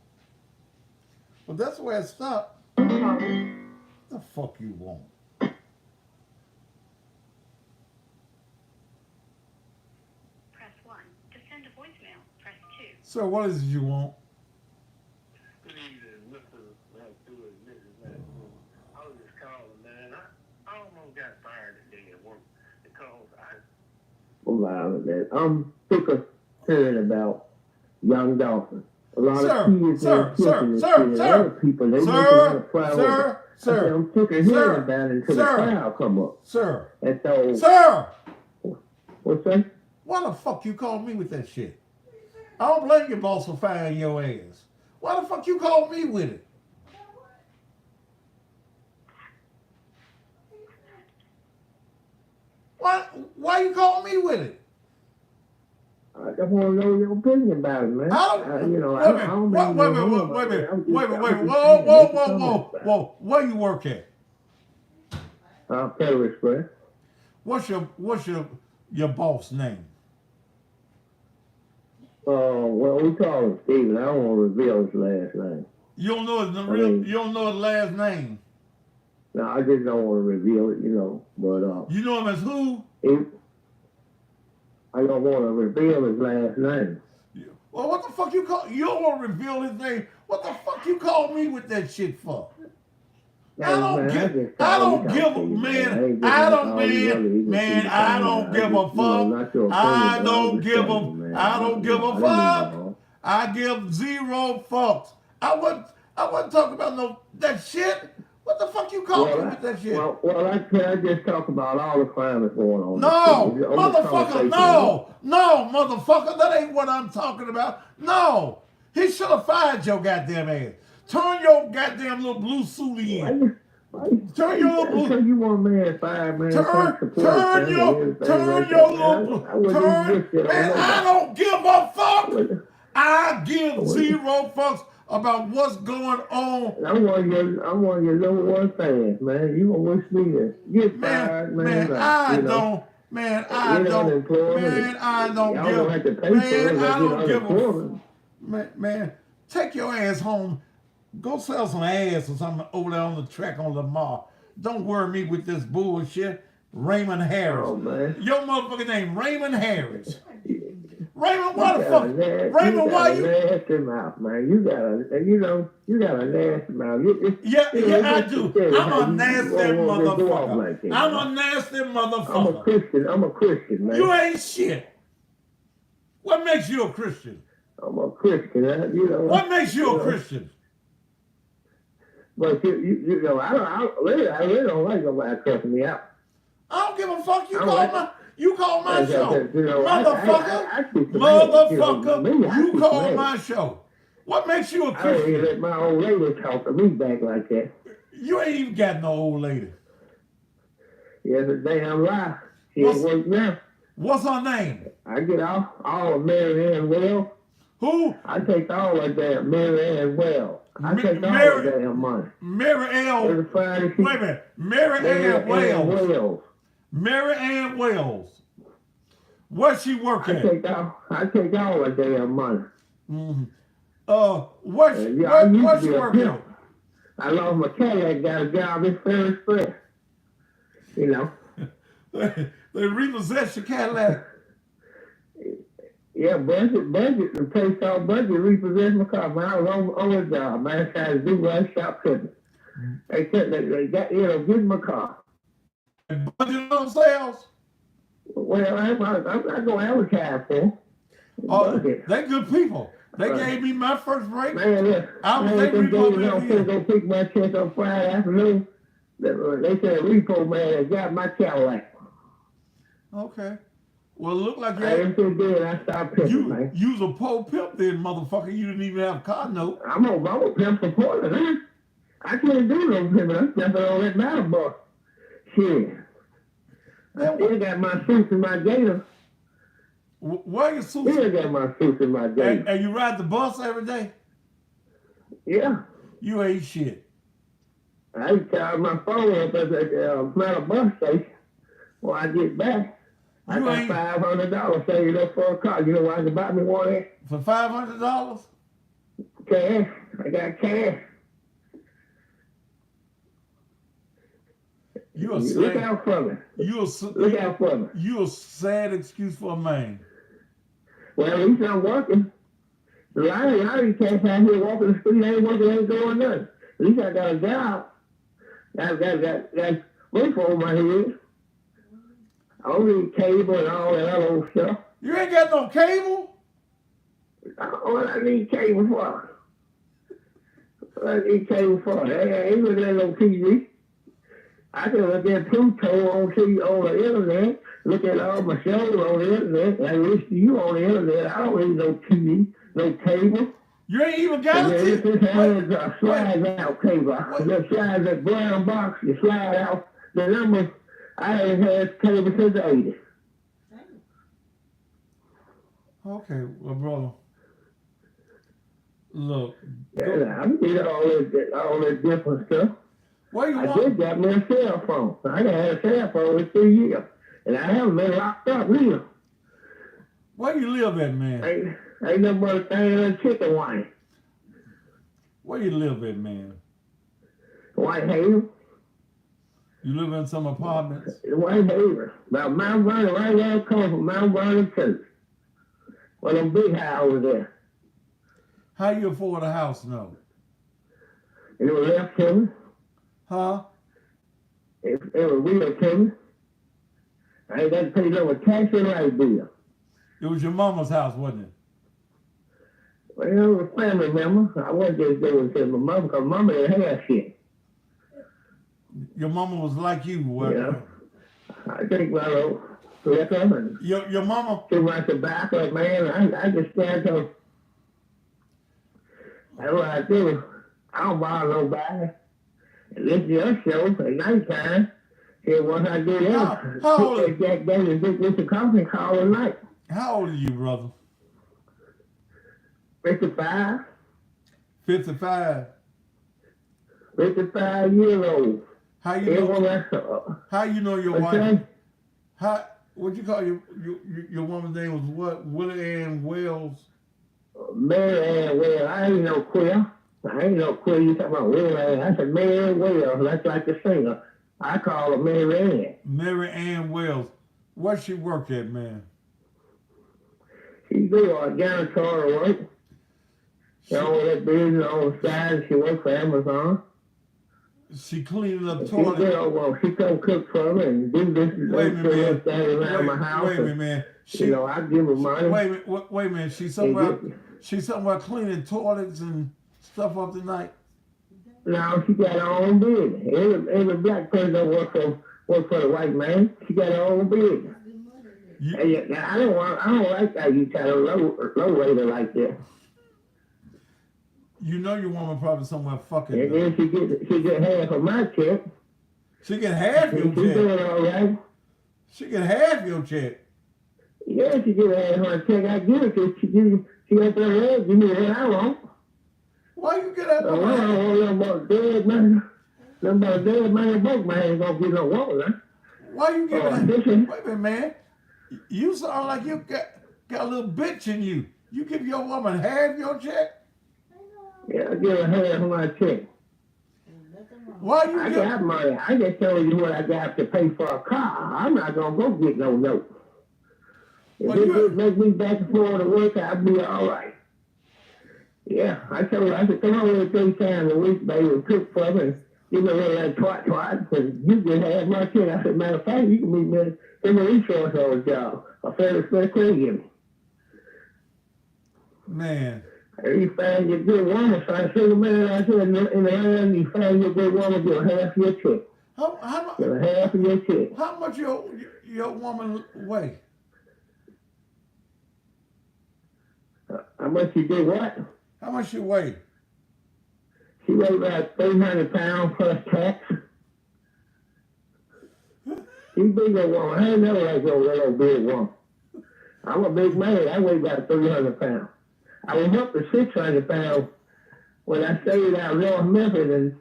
But that's where it stopped. The fuck you want? Press 1. To send a voicemail, press 2. Sir, what is it you want? Good evening, Mr. Stewart, Mrs. Madison. I was just calling, man. I almost got fired today at work because I'm sick of hearing about young dolphins. A lot Sir, of kids sir, and sir, and sir, shit, sir, other people, they sir, make a lot of proud. sir, sir, I'm sick of sir, hearing about it until the sir, trial come up. Sir, And so, sir, what's that? why the fuck you call me with that shit? I don't blame your boss for firing your ass. Why the fuck you call me with it? Why you call me with it? I just want to know your opinion about it, man. I don't, you know, wait I a minute, don't wait a mean minute, no harm wait a about it. minute, I'm just- wait a minute, I'm just whoa, saying, whoa, make a whoa, comment whoa, about it. whoa, where you work at? Federal Express. What's your boss name? Well, we call him Steven. I don't want to reveal his last name. You don't know his you don't know his last name. No, I just don't want to reveal it, you know. But You know him as who? I don't want to reveal his last name. Well, what the fuck you call? You don't want to reveal his name. What the fuck you call me with that shit for? I don't give a fuck. I don't give a fuck. I give zero fucks. I wasn't talking about no that shit. What the fuck you call me with that shit? Well, I just talk about all the crime that's going on. No, motherfucker, no, motherfucker, that ain't what I'm talking about. No, he should have fired your goddamn ass. Turn your goddamn little blue suit in. Turn your little blue. Because you want a man fired, man. Turn your little blue. Man, I don't give a fuck. I give zero fucks about what's going on. I'm one of your number one fans, man. You gonna wish me to get fired, man. I don't give a man. Take your ass home. Go sell some ass or something over there on the track on Lamar. Don't worry me with this bullshit. Raymond Harris. Oh, man. Your motherfucking name, Raymond Harris. Raymond, why the fuck? Raymond, why you? Nasty mouth, man. You got a nasty mouth. Yeah, I do. I'm a nasty motherfucker. I'm a nasty motherfucker. I'm a Christian, man. You ain't shit. What makes you a Christian? I'm a Christian, What makes you a Christian? But you know, I really don't like nobody cussing me out. I don't give a fuck. You call my show. Motherfucker, you call my show. What makes you a Christian? I ain't let my old lady talk to me back like that. You ain't even got no old lady. Yes, a damn lie. She ain't work now. What's her name? I get all of Mary Ann Wells. Who? I take all of that Mary Ann Wells. I take all of damn money. Mary Ann. Wait a minute. Mary Ann Wells. Mary Ann Wells. Where's she working? I take all the damn money. Mm-hmm. Where's she working? I lost my Cadillac, got a job in Federal Express. You know. They repossessed your Cadillac. Yeah, Yeah, budget, the place called Budget repossessed my car. Man, I was on a job, man, trying to do right shop cooking. They got, get my car. Budget on sales? Well, I'm not going to advertise for them. Oh, they good people. They gave me my first break. Man, look, I was they repo man. I'm go pick my check on Friday afternoon. They said repo man has got my Cadillac. Okay. Well, it looked like I ain't so good. I stopped pimping, man. You was a poor pimp then, motherfucker. You didn't even have a car note. I'm a pimp supporter, man. I can't do no pimping. I'm jumping on that metal bus. Shit. I still got my suits and my gators. Where are your suits? Still got my suits and my gators. And you ride the bus every day? Yeah. You ain't shit. I charge my phone up at the metal bus station when I get back. I got $500 saved up for a car. You know why I can buy me one of that? For $500? Cash. I got cash. Look out for me. Look out for me. You a sad excuse for a man. Well, at least I'm working. A lot of these cats out here walking the street, ain't working, ain't doing nothing. At least I got a job. I got roof over my head. I don't need cable and all that other old stuff. You ain't got no cable? What I need cable for? What I need cable for? I ain't looking at no TV. I can look at Pluto on the internet, look at all my shows on the internet, and listen to you on the internet. I don't need no TV, no cable. You ain't even got a TV. This has slides out cable. Just slides that brown box, you slide out the numbers. I ain't had cable since the 80s. Okay, well, brother. Look. Yeah, I need all that different stuff. I just got me a cell phone. I had a cell phone for 3 years. And I haven't been locked up either. Where you live at, man? Ain't nothing but a thing in a chicken wine. Where you live at, man? Whitehaven. You live in some apartments? Whitehaven. About Mount Vernon, right down the corner from Mount Vernon Church. Well, them big houses there. How you afford a house now? It was left to me. Huh? It was real to me. I ain't got to pay no tax and light bill. It was your mama's house, wasn't it? Well, it was a family member. I wasn't just doing it to my mama, because mama didn't have shit. Your mama was like you, what? Yeah. I think my little liquor and your mama too much tobacco, man. I just stand to. That's what I do. I don't bother nobody. And this is your show at nighttime. Here, once I get in, how old are you? Jack Daniels with the coffee call at night. How old are you, brother? 55. 55. 55 years old. How you know your wife? What you call your woman's name was what? Willie Ann Wells? Mary Ann Wells. I ain't no queer. You talking about Willie Ann. I said Mary Ann Wells. That's like the singer. I call her Mary Ann. Mary Ann Wells. Where she work at, man? She do janitorial work. She all that business on the side. She works for Amazon. She cleaning up toilets. She come cook for me and do this and that around my house. Wait a minute, man. I give her money. Wait a minute. She's somewhere cleaning toilets and stuff up tonight. No, she got her own business. Every black person that work for the white man, she got her own business. I don't like how you try to low rate her like that. You know your woman probably somewhere fucking. And then she get half of my check. She get half your check. She doing all right. She get half your check. Yeah, she get half of her check. I give it to her. She got her head. Give me what I want. Why you get that? I don't want dead man. Somebody dead man, broke man ain't gonna get no water. Why you giving that? Wait a minute, man. You sound like you got a little bitch in you. You give your woman half your check? Yeah, I give her half of my check. Why you I got money. I just told you what I got to pay for a car. I'm not gonna go get no note. If Well, it you, just make me back and forth to work, I'll be all right. Yeah, I told her, I said, come over 3 times a week, baby, and cook for me. Give me a little like twat, because you can have my kid. I said, matter of fact, you can meet me in the resource on the job. I said, it's very crazy. man, You find your good woman, find a single man out here in the land, you find your good woman, give her half your check. Give her half of your check. how much your woman weigh? How much you did what? How much she weigh? She weighed about 300 pounds plus tax. She's a bigger woman. I ain't never like no little big woman. I'm a big man. I weigh about 300 pounds. I was up to 600 pounds when I stayed out North Memphis, and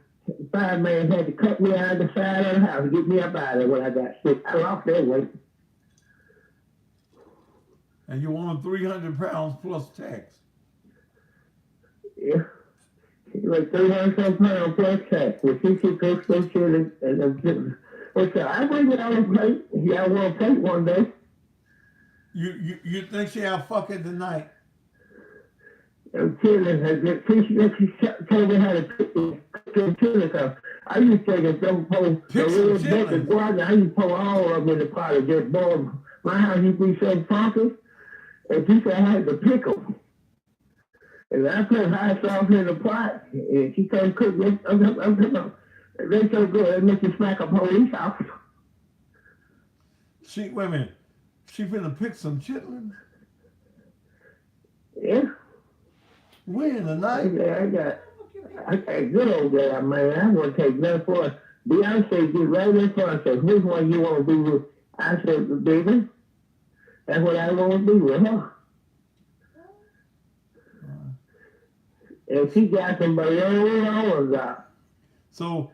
5 men had to cut me out of the side of the house to get me up out of there when I got sick. I lost that weight. And you want 300 pounds plus tax. Yeah. She weighed 300 some pounds plus tax. Well, she cooks those shit and I bring it on a plate. Yeah, I want a plate one day. You think she'll fuck it tonight? I'm killing her. She told me how to cook them chitlins. I used to take a double post, the real deck of guava. I used to pour all of them in the pot and just boil them. My house used to be so funky, and she said I had to pickle. And I put hot sauce in the pot, and she couldn't cook it. They're so good, they make you smack a police officer. Wait a minute. She finna pick some chitlins? Yeah. When in the night? I got good old guy, man. I wouldn't take nothing for it. Beyonce get right in front and said, which one you want to be with? I said, baby, that's what I want to be with her. And she got some balloons out. So,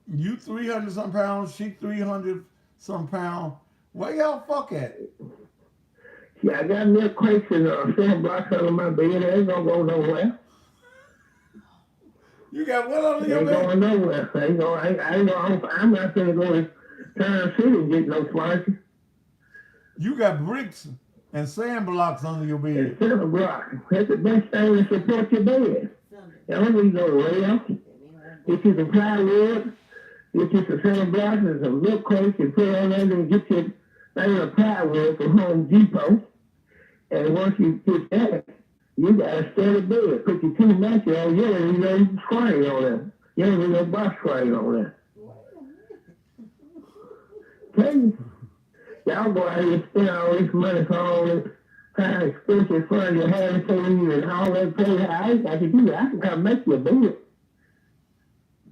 you 300 some pounds, she 300 some pounds. Where y'all fuck at? Yeah, I got me a crates and 7 blocks under my bed. It ain't gonna go nowhere. You got what under your Ain't bed? going nowhere. I'm not gonna go to Town City and get no slices. You got bricks and sand blocks under your bed. It's 7 blocks. That's the best thing to support your bed. The only reason you go to rail, get you some plywood, get you some 7 blocks and some milk crates and put it on there and get you a plywood from Home Depot. And once you get that, you got a steady bed. Put your 2 mattresses on, you don't need no screen on them. You don't need no box screen on them. Tell you, y'all go out here and spend all this money for all this kind of expensive fun you have to you and all that thing. I ain't got to do that. I can come make you a bed.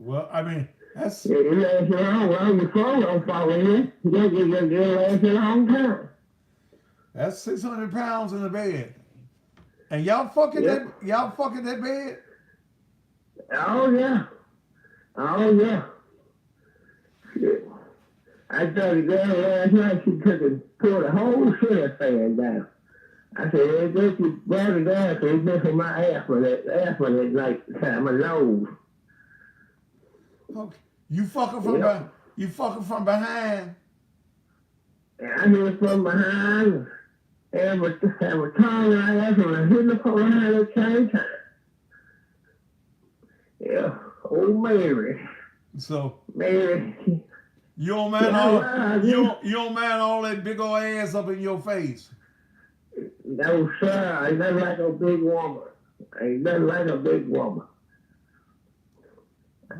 Well, I mean, that's... Yeah, it lasts you long. Well, your phone don't fall in. It'll last you a long time. That's 600 pounds in the bed. And y'all fucking that bed? Oh, yeah. Oh, yeah. Shit. I saw the girl last night, she pulled the whole ceiling fan down. I said, hey, girl, you brought it down because it's missing my asthma at night time, my nose. Okay. You fucking from behind. And I hit it from behind, and we're turning our ass, and we're hitting it from behind at the same time. Yeah, old Mary. So Mary. you don't mind all that big old ass up in your face. No, sir, ain't nothing like a big woman. Ain't nothing like a big woman.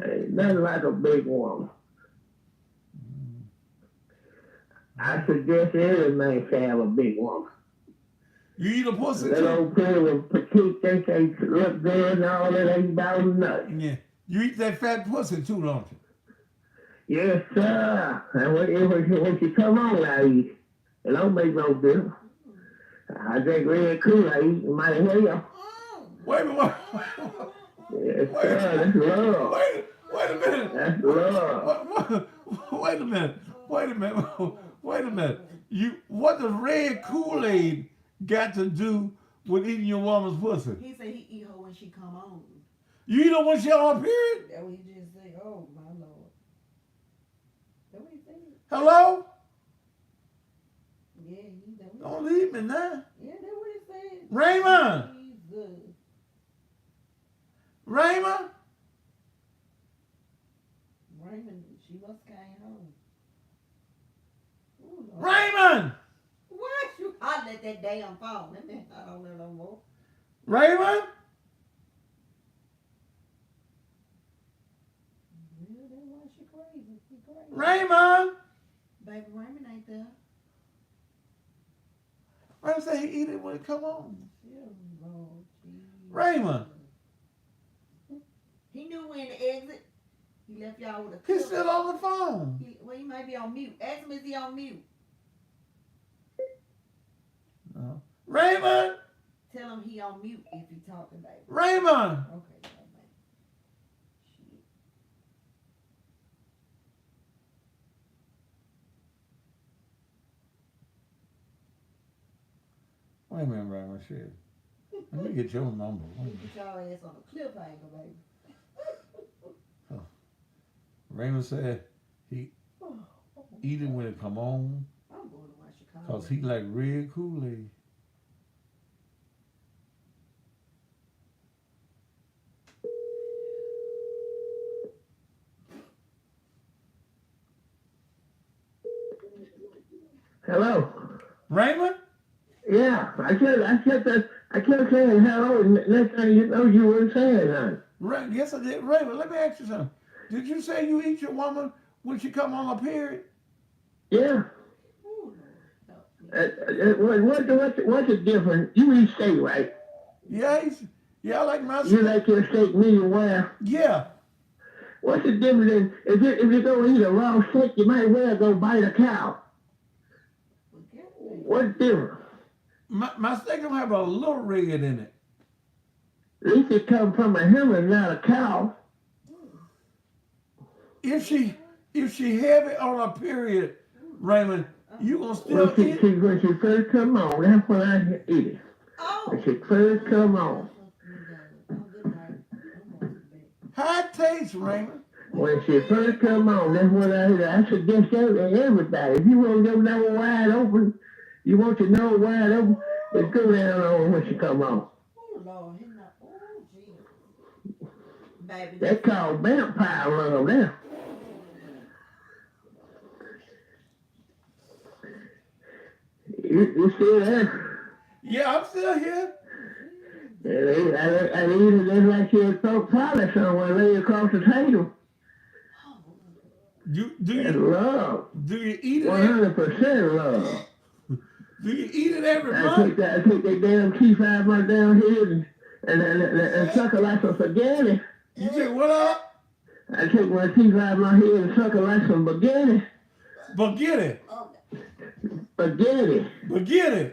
Ain't nothing like a big woman. I suggest every man should have a big woman. You eat a pussy that too? Old girl with petite, think they look good and all that, ain't about nothing. Yeah. You eat that fat pussy too, don't you? Yes, sir. And when she come on, I eat. It don't make no difference. I drink red Kool-Aid, might as well. Wait a minute. Yes, sir. That's love. Wait a minute. That's love. Wait a minute. Wait a minute. What does red Kool-Aid got to do with eating your woman's pussy? He said he eat her when she come on. You eat her when she on her period? That what he just said. Oh my Lord. That what he said? Hello? Yeah, he Don't leave me now. Yeah, that's what it said. Raymond! Jesus. Raymond! Raymond, she must came home. Ooh, Lord. Raymond! Why you hollering at that damn phone? That man, I don't know no more. Raymond! Well, that's why she crazy. She crazy. Raymond! Baby Raymond ain't there. Raymond said he eat it when it come on. Yeah, Lord Jesus. Raymond! He knew when to exit. He left y'all with a He's clip. still on the phone. Well, he might be on mute. Ask him, is he on mute? No. Raymond! Tell him he on mute if he talking, baby. Raymond! Okay, man. Shit. Wait a minute, Raymond. Shit. Let me get your number. Wait a minute. Put y'all ass on a cliffhanger, baby. Raymond said he eat it when it come on I'm going to watch Chicago. because he like red Kool-Aid. Hello. Raymond? Yeah, I kept saying hello, and next thing you know, you weren't saying nothing. Yes, I did. Raymond, let me ask you something. Did you say you eat your woman when she come on a period? Yeah. Ooh, Lord. What's the difference? You eat steak, right? Yeah, I like my You like your steak medium well. Yeah. What's the difference in, if you're going to eat a raw steak, you might well go bite a cow. What's different? My steak don't have a little red in it. At least it comes from a human, not a cow. If she have it on a period, Raymond, you gonna still eat it? When she first come on, that's when I eat it. Oh. When she first come on. How it tastes, Raymond? When she first come on, that's what I eat it. I suggest everybody. If you want your nose wide open, you want your nose wide open, just go down on when she come on. Oh, Lord. He not. Oh, Jesus. Baby. That's called vampire love there. You still there? Yeah, I'm still here. I eat it just like you had throw polish somewhere, lay across the table. Do That's you love. do you eat it? 100% love. Do you eat it every I month? take that damn teeth out of my damn head and suck it like some spaghetti. You take what up? I take my teeth out of my head and suck it like some spaghetti. Spaghetti. Spaghetti. Spaghetti.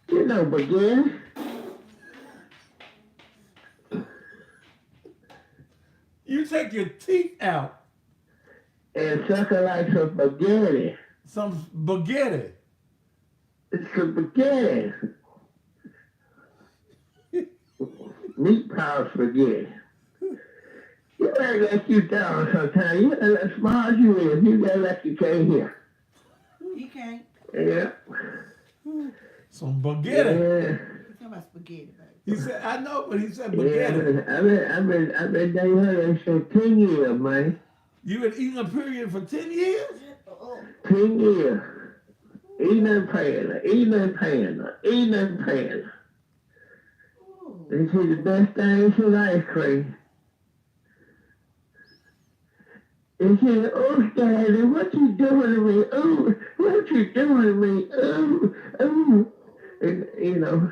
You know spaghetti. You take your teeth out. And suck it like some spaghetti. Some spaghetti. It's spaghetti. Meat pie spaghetti. You gotta let you down sometimes. You as smart as you is, you gotta let you can't hear. You can't. Yeah. Some spaghetti. Yeah. He's talking about spaghetti, baby. He said, I know, but he said Yeah, spaghetti. I've been down here for 10 years, man. You been eating a period for 10 years? 10 years. Eating and paying, eating and paying, eating and paying. This is the best thing since ice cream. They said, oh, Daddy, what you doing to me? Oh, what you doing to me? Oh, oh. And, you know,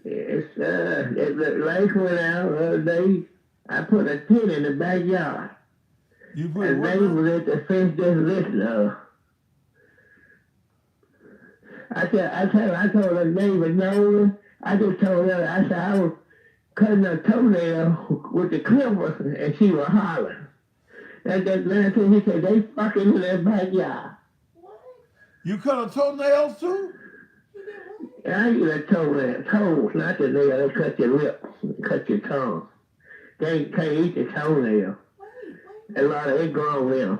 it's, the lights went out the other day. I put a tent in the backyard. You put And what they now? was at the fence just listening. I told her neighbor, no, I just told her, I said, I was cutting her toenail with the clipper, and she was hollering. And that man said, he said, they fucking in their backyard. You cut her toenails too? And I eat a toenail, toes, not the nail, they cut your lip, cut your tongue. They can't eat the toenail. A lot of it grown now.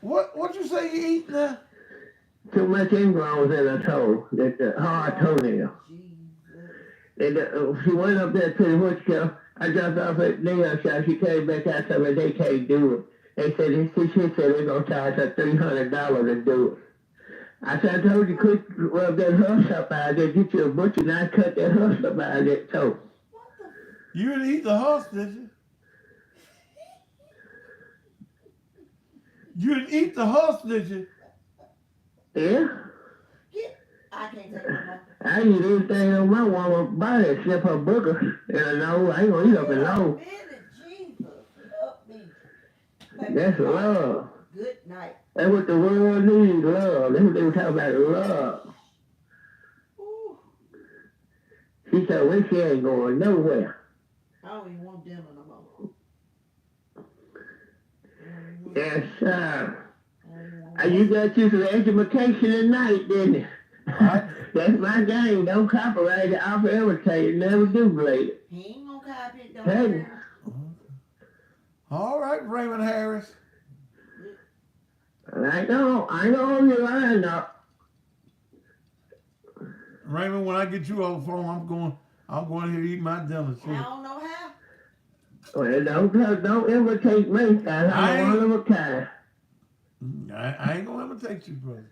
What you say you eat now? Too much ingrowns in her toe. That's a hard toenail. Jesus. And she went up there to the hotel. I dropped off at nail shop. She came back out and said, they can't do it. They said, she said they're going to charge her $300 to do it. I said, I told you, quit rub that husk up out there. Get you a butcher and I cut that husk up out of that toe. You didn't eat the husk, did you? You didn't eat the husk, did you? Yeah? I can't take it no more. I eat anything on my woman's body except her booger. And I know I ain't going to eat up and low. Jesus, help me. That's love. Good night. That's what the world needs, love. That's what they were talking about, love. Ooh. She told me she ain't going nowhere. I don't even want dinner no more. Yes, sir. You got you some education tonight, didn't you? That's my game. Don't copyright it. I'll forever tell you. Never duplicate it. He ain't gonna copy it, don't Hey. worry. All right, Raymond Harris. I know on your line now. Raymond, when I get you on the phone, I'm going here to eat my dinner too. I don't know how. Well, don't imitate me. I'm one of a kind. I ain't gonna imitate you, brother.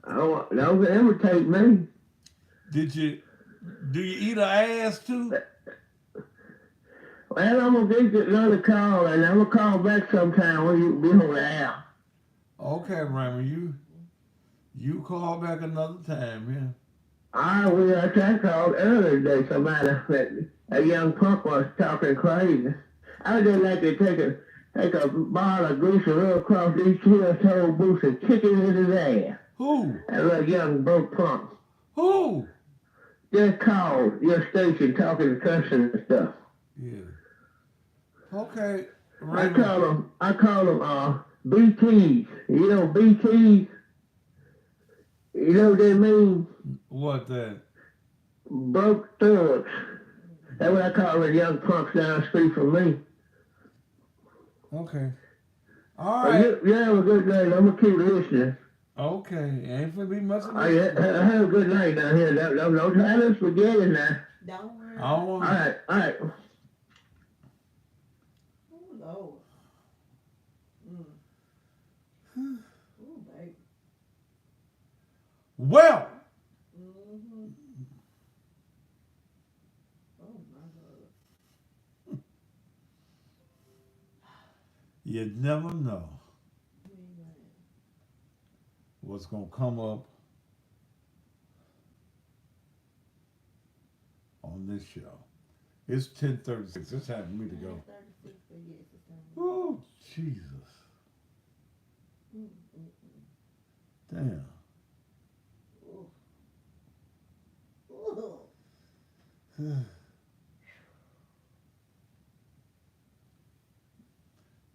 Don't imitate me. Do you eat her ass too? Well, I'm gonna get you another call, and I'm gonna call back sometime when you be on the air. Okay, Raymond, you call back another time, I called earlier today. Somebody, a young punk was talking crazy. I would just like to take a bottle of grease and rub across these heel-toe boots and kick it in his ass. Who? That little young broke punk. Who? Just called your station talking and cussing and stuff. Yeah. Okay. Raymond. I call them BTs. You know BTs? You know what they mean? What that? Broke thugs. That's what I call the young punks down the street from me. Okay. All right. You have a good night. I'm going to keep listening. Okay. Ain't gonna be much of Have a good night down here. Don't try to forget it now. Don't worry. I don't want All right. Oh, Lord. Oh, baby. Well, Mm-hmm. Oh, my God. you never know what's gonna come up on this show. It's 10:36. It's time for me to go. 36, but yes, it's time. Oh, Jesus. Damn. Ooh.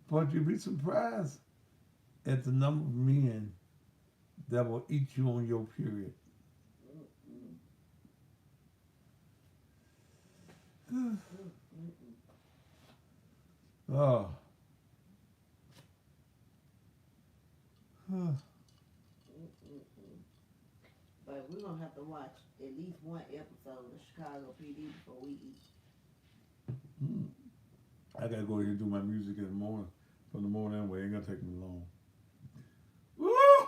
But you'd be surprised at the number of men that will eat you on your period. Oh. But we're going to have to watch at least one episode of Chicago PD before we eat. I gotta go ahead and do my music in the morning. From the morning anyway, ain't gonna take me long. Woo!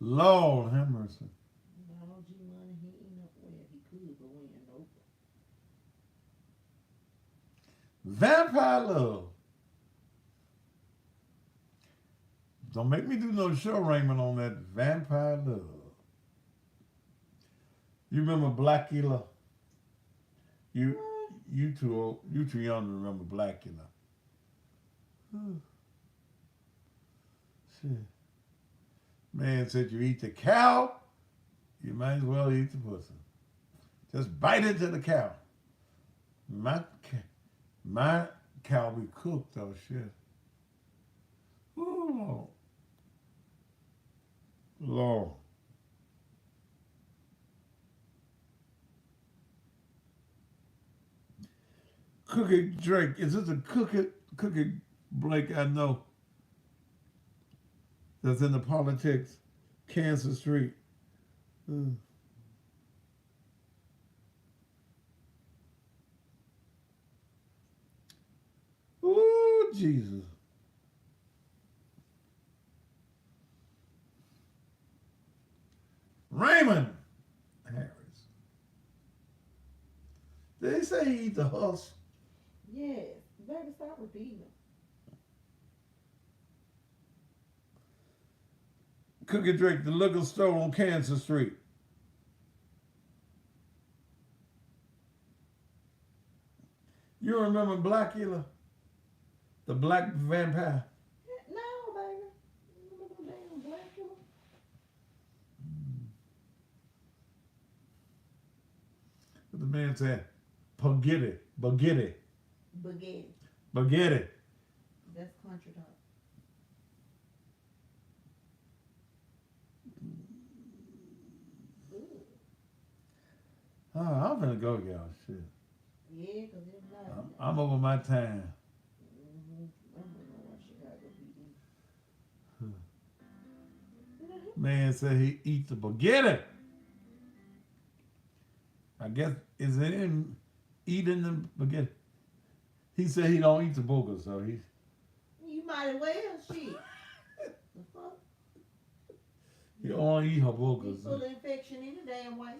Lord have mercy. No, G-Money, he ain't up where he could go in. Nope. Vampire Love. Don't make me do no show, Raymond, on that Vampire Love. You remember Blackula? You too old, you too young to remember Blackula. Shit. Man said you eat the cow, you might as well eat the pussy. Just bite into the cow. My cow be cooked though, shit. Oh, Lord. Cookie Drake. Is this a Cookie Blake I know that's in the politics? Kansas Street. Mm. Ooh, Jesus. Raymond Harris. Did they say he eat the husk? Yes. Baby, stop repeating them. Cookie Drake, the liquor store on Kansas Street. You remember Blackula? The black vampire? No, baby. You remember the damn black one? What the man said? Spaghetti, spaghetti, Spaghetti. spaghetti. That's country talk. Ooh. Oh, I'm gonna go, y'all. Shit. Yeah, because it's not. I'm over my time. Mm-hmm. I'm gonna watch Chicago PD. Man said he eats the spaghetti. I guess is it in eating the spaghetti? He said he don't eat the burger, so he. You might as well, shit. The fuck? He only eat her He's burgers. full of infection any damn way.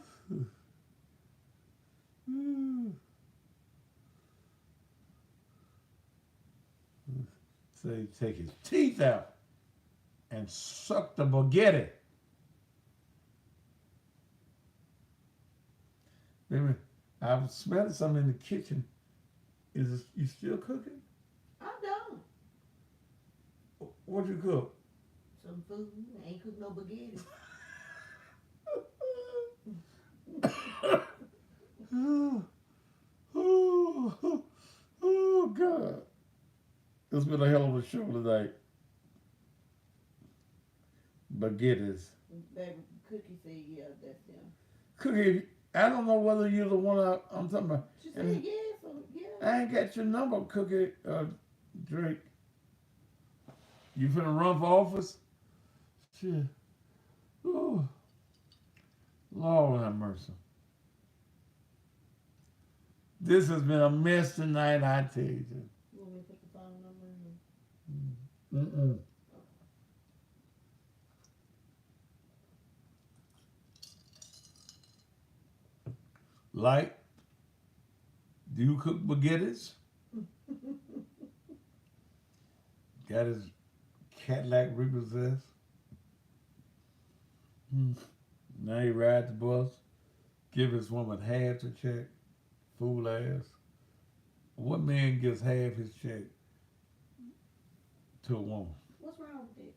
So he take his teeth out and suck the spaghetti. Baby, I was smelling something in the kitchen. Is it, you still cooking? I'm done. What'd you cook? Some food. I ain't cook no spaghetti. Oh, God. It's been a hell of a show tonight. Baguettes. Baby, Cookie said, yeah, that's him. Cookie, I don't know whether you're the one I'm talking about. She said, And yeah, so, yeah. I ain't got your number, Cookie Drake. You finna run for office? Shit. Ooh. Lord have mercy. This has been a mess tonight, I tell you. You want me to put the phone number in? Mm-mm. Like, do you cook baguettes? Got his Cadillac repossessed. Now he ride the bus, give his woman half the check. Fool ass. What man gives half his check to a woman? What's wrong with it?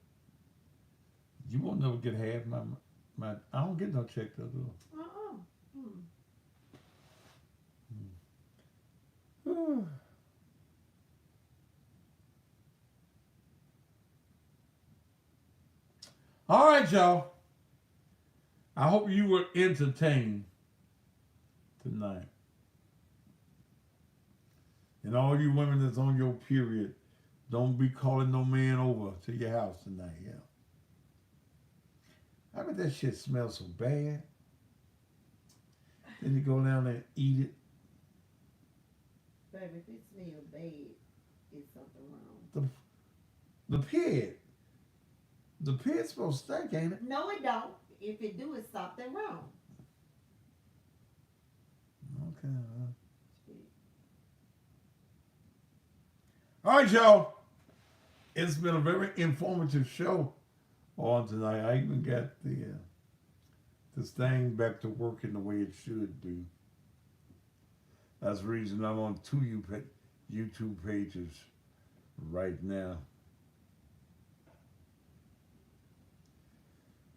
You won't never get half my I don't get no check though, do I? All right, y'all. I hope you were entertained tonight. And all you women that's on your period, don't be calling no man over to your house tonight, yeah. I bet that shit smells so bad. Then you go down there and eat it. Baby, if it smells bad, it's something wrong. The pig. The pig's supposed to stink, ain't it? No, it don't. If it do, it's something wrong. Okay. All right, y'all. It's been a very informative show on tonight. I even got this thing back to working the way it should be. That's the reason I'm on two YouTube pages right now.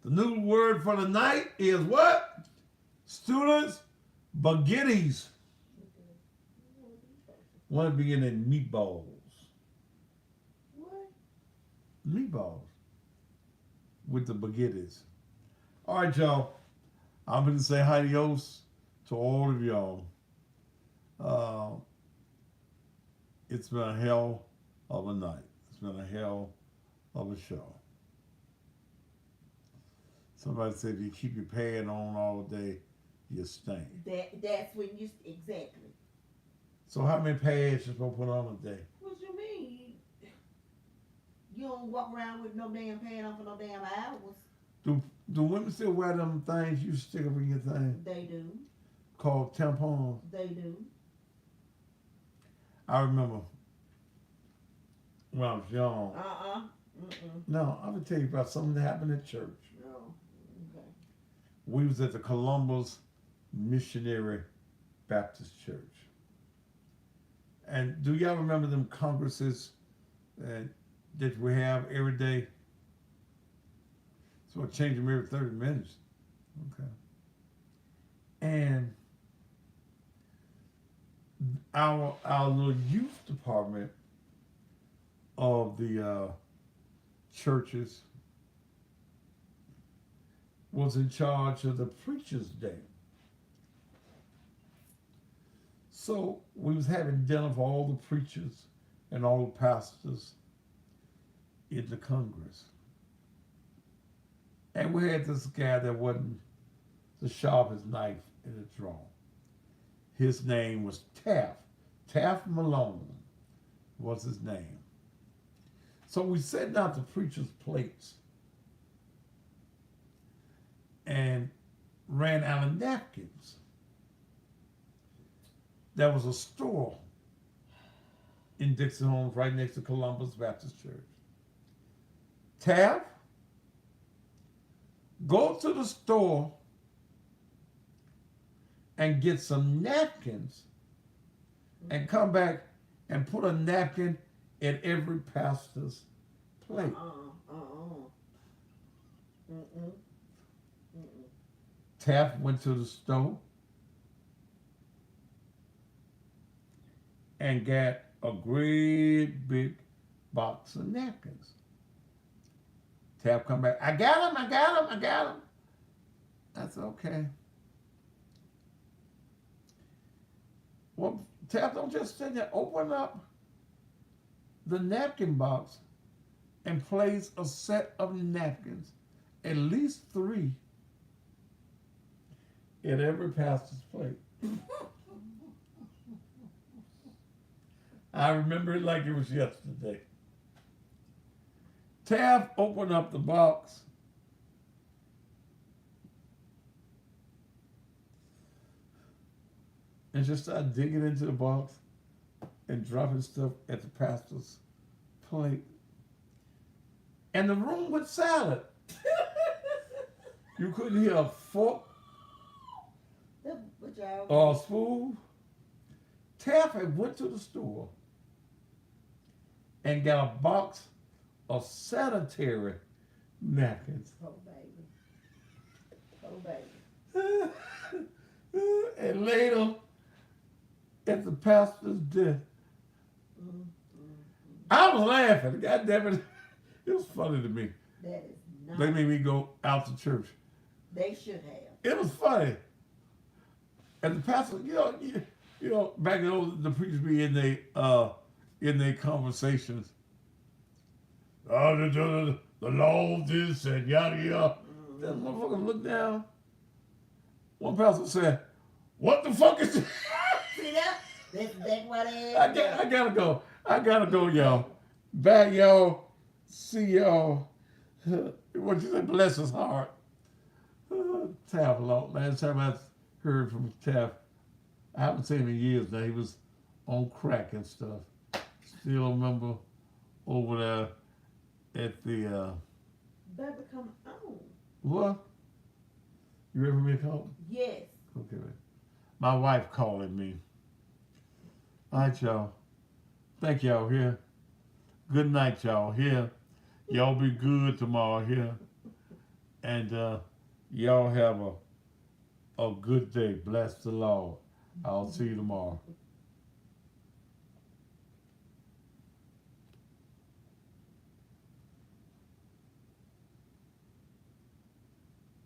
The new word for the night is what? Students, baguettes. Want to be in meatballs. What? Meatballs with the baguettes. All right, y'all. I'm going to say adios to all of y'all. it's been a hell of a night. It's been a hell of a show. Somebody said if you keep your pad on all day, you stink. That's when you exactly. So how many pads you supposed to put on a day? What you mean? You don't walk around with no damn pad on for no damn hours. Do women still wear them things you stick up in your thing They do. called tampons? They do. I remember when I was young. Mm-mm. No, I'm gonna tell you about something that happened at church. No. Okay. We was at the Columbus Missionary Baptist Church. And do y'all remember them congresses that we have every day? So I change them every 30 minutes. Okay. And our little youth department of the churches was in charge of the preacher's day. So we was having dinner for all the preachers and all the pastors in the Congress. And we had this guy that wasn't the sharpest knife in the drawer. His name was Taft. Taft Malone was his name. So we set out the preacher's plates and ran out of napkins. There was a store in Dixon Homes right next to Columbus Baptist Church. Taft, go to the store and get some napkins and come back and put a napkin in every pastor's plate. Taft went to the store and got a great big box of napkins. Taft come back, I got them. That's okay. Well, Taft, don't just sit there, open up the napkin box and place a set of napkins, at least 3, in every pastor's plate. I remember it like it was yesterday. Taft opened up the box and just started digging into the box and dropping stuff at the pastor's plate. And the room went silent. You couldn't hear a fork or a spoon. Taft had went to the store and got a box of sanitary napkins. Oh, baby. And later, at the pastor's death, I was laughing. God damn it. It was funny to me. That is not. They made me go out to church. They should have. It was funny. And the pastor, you know, back then the preachers be in their conversations. The law of this and yada yada. That motherfucker looked down. One pastor said, "What the fuck is this?" See that? That's what it is. I gotta go, y'all. Bye, y'all. See y'all. What you say? Bless his heart. Taft, last time I heard from Taft, I haven't seen him in years now. He was on crack and stuff. Still remember over there at the Baby, come on. what? You ready for me to call? Yes. Okay. My wife calling me. All right, y'all. Thank y'all here. Good night, y'all here. Y'all be good tomorrow here. And y'all have a good day. Bless the Lord. I'll see you tomorrow.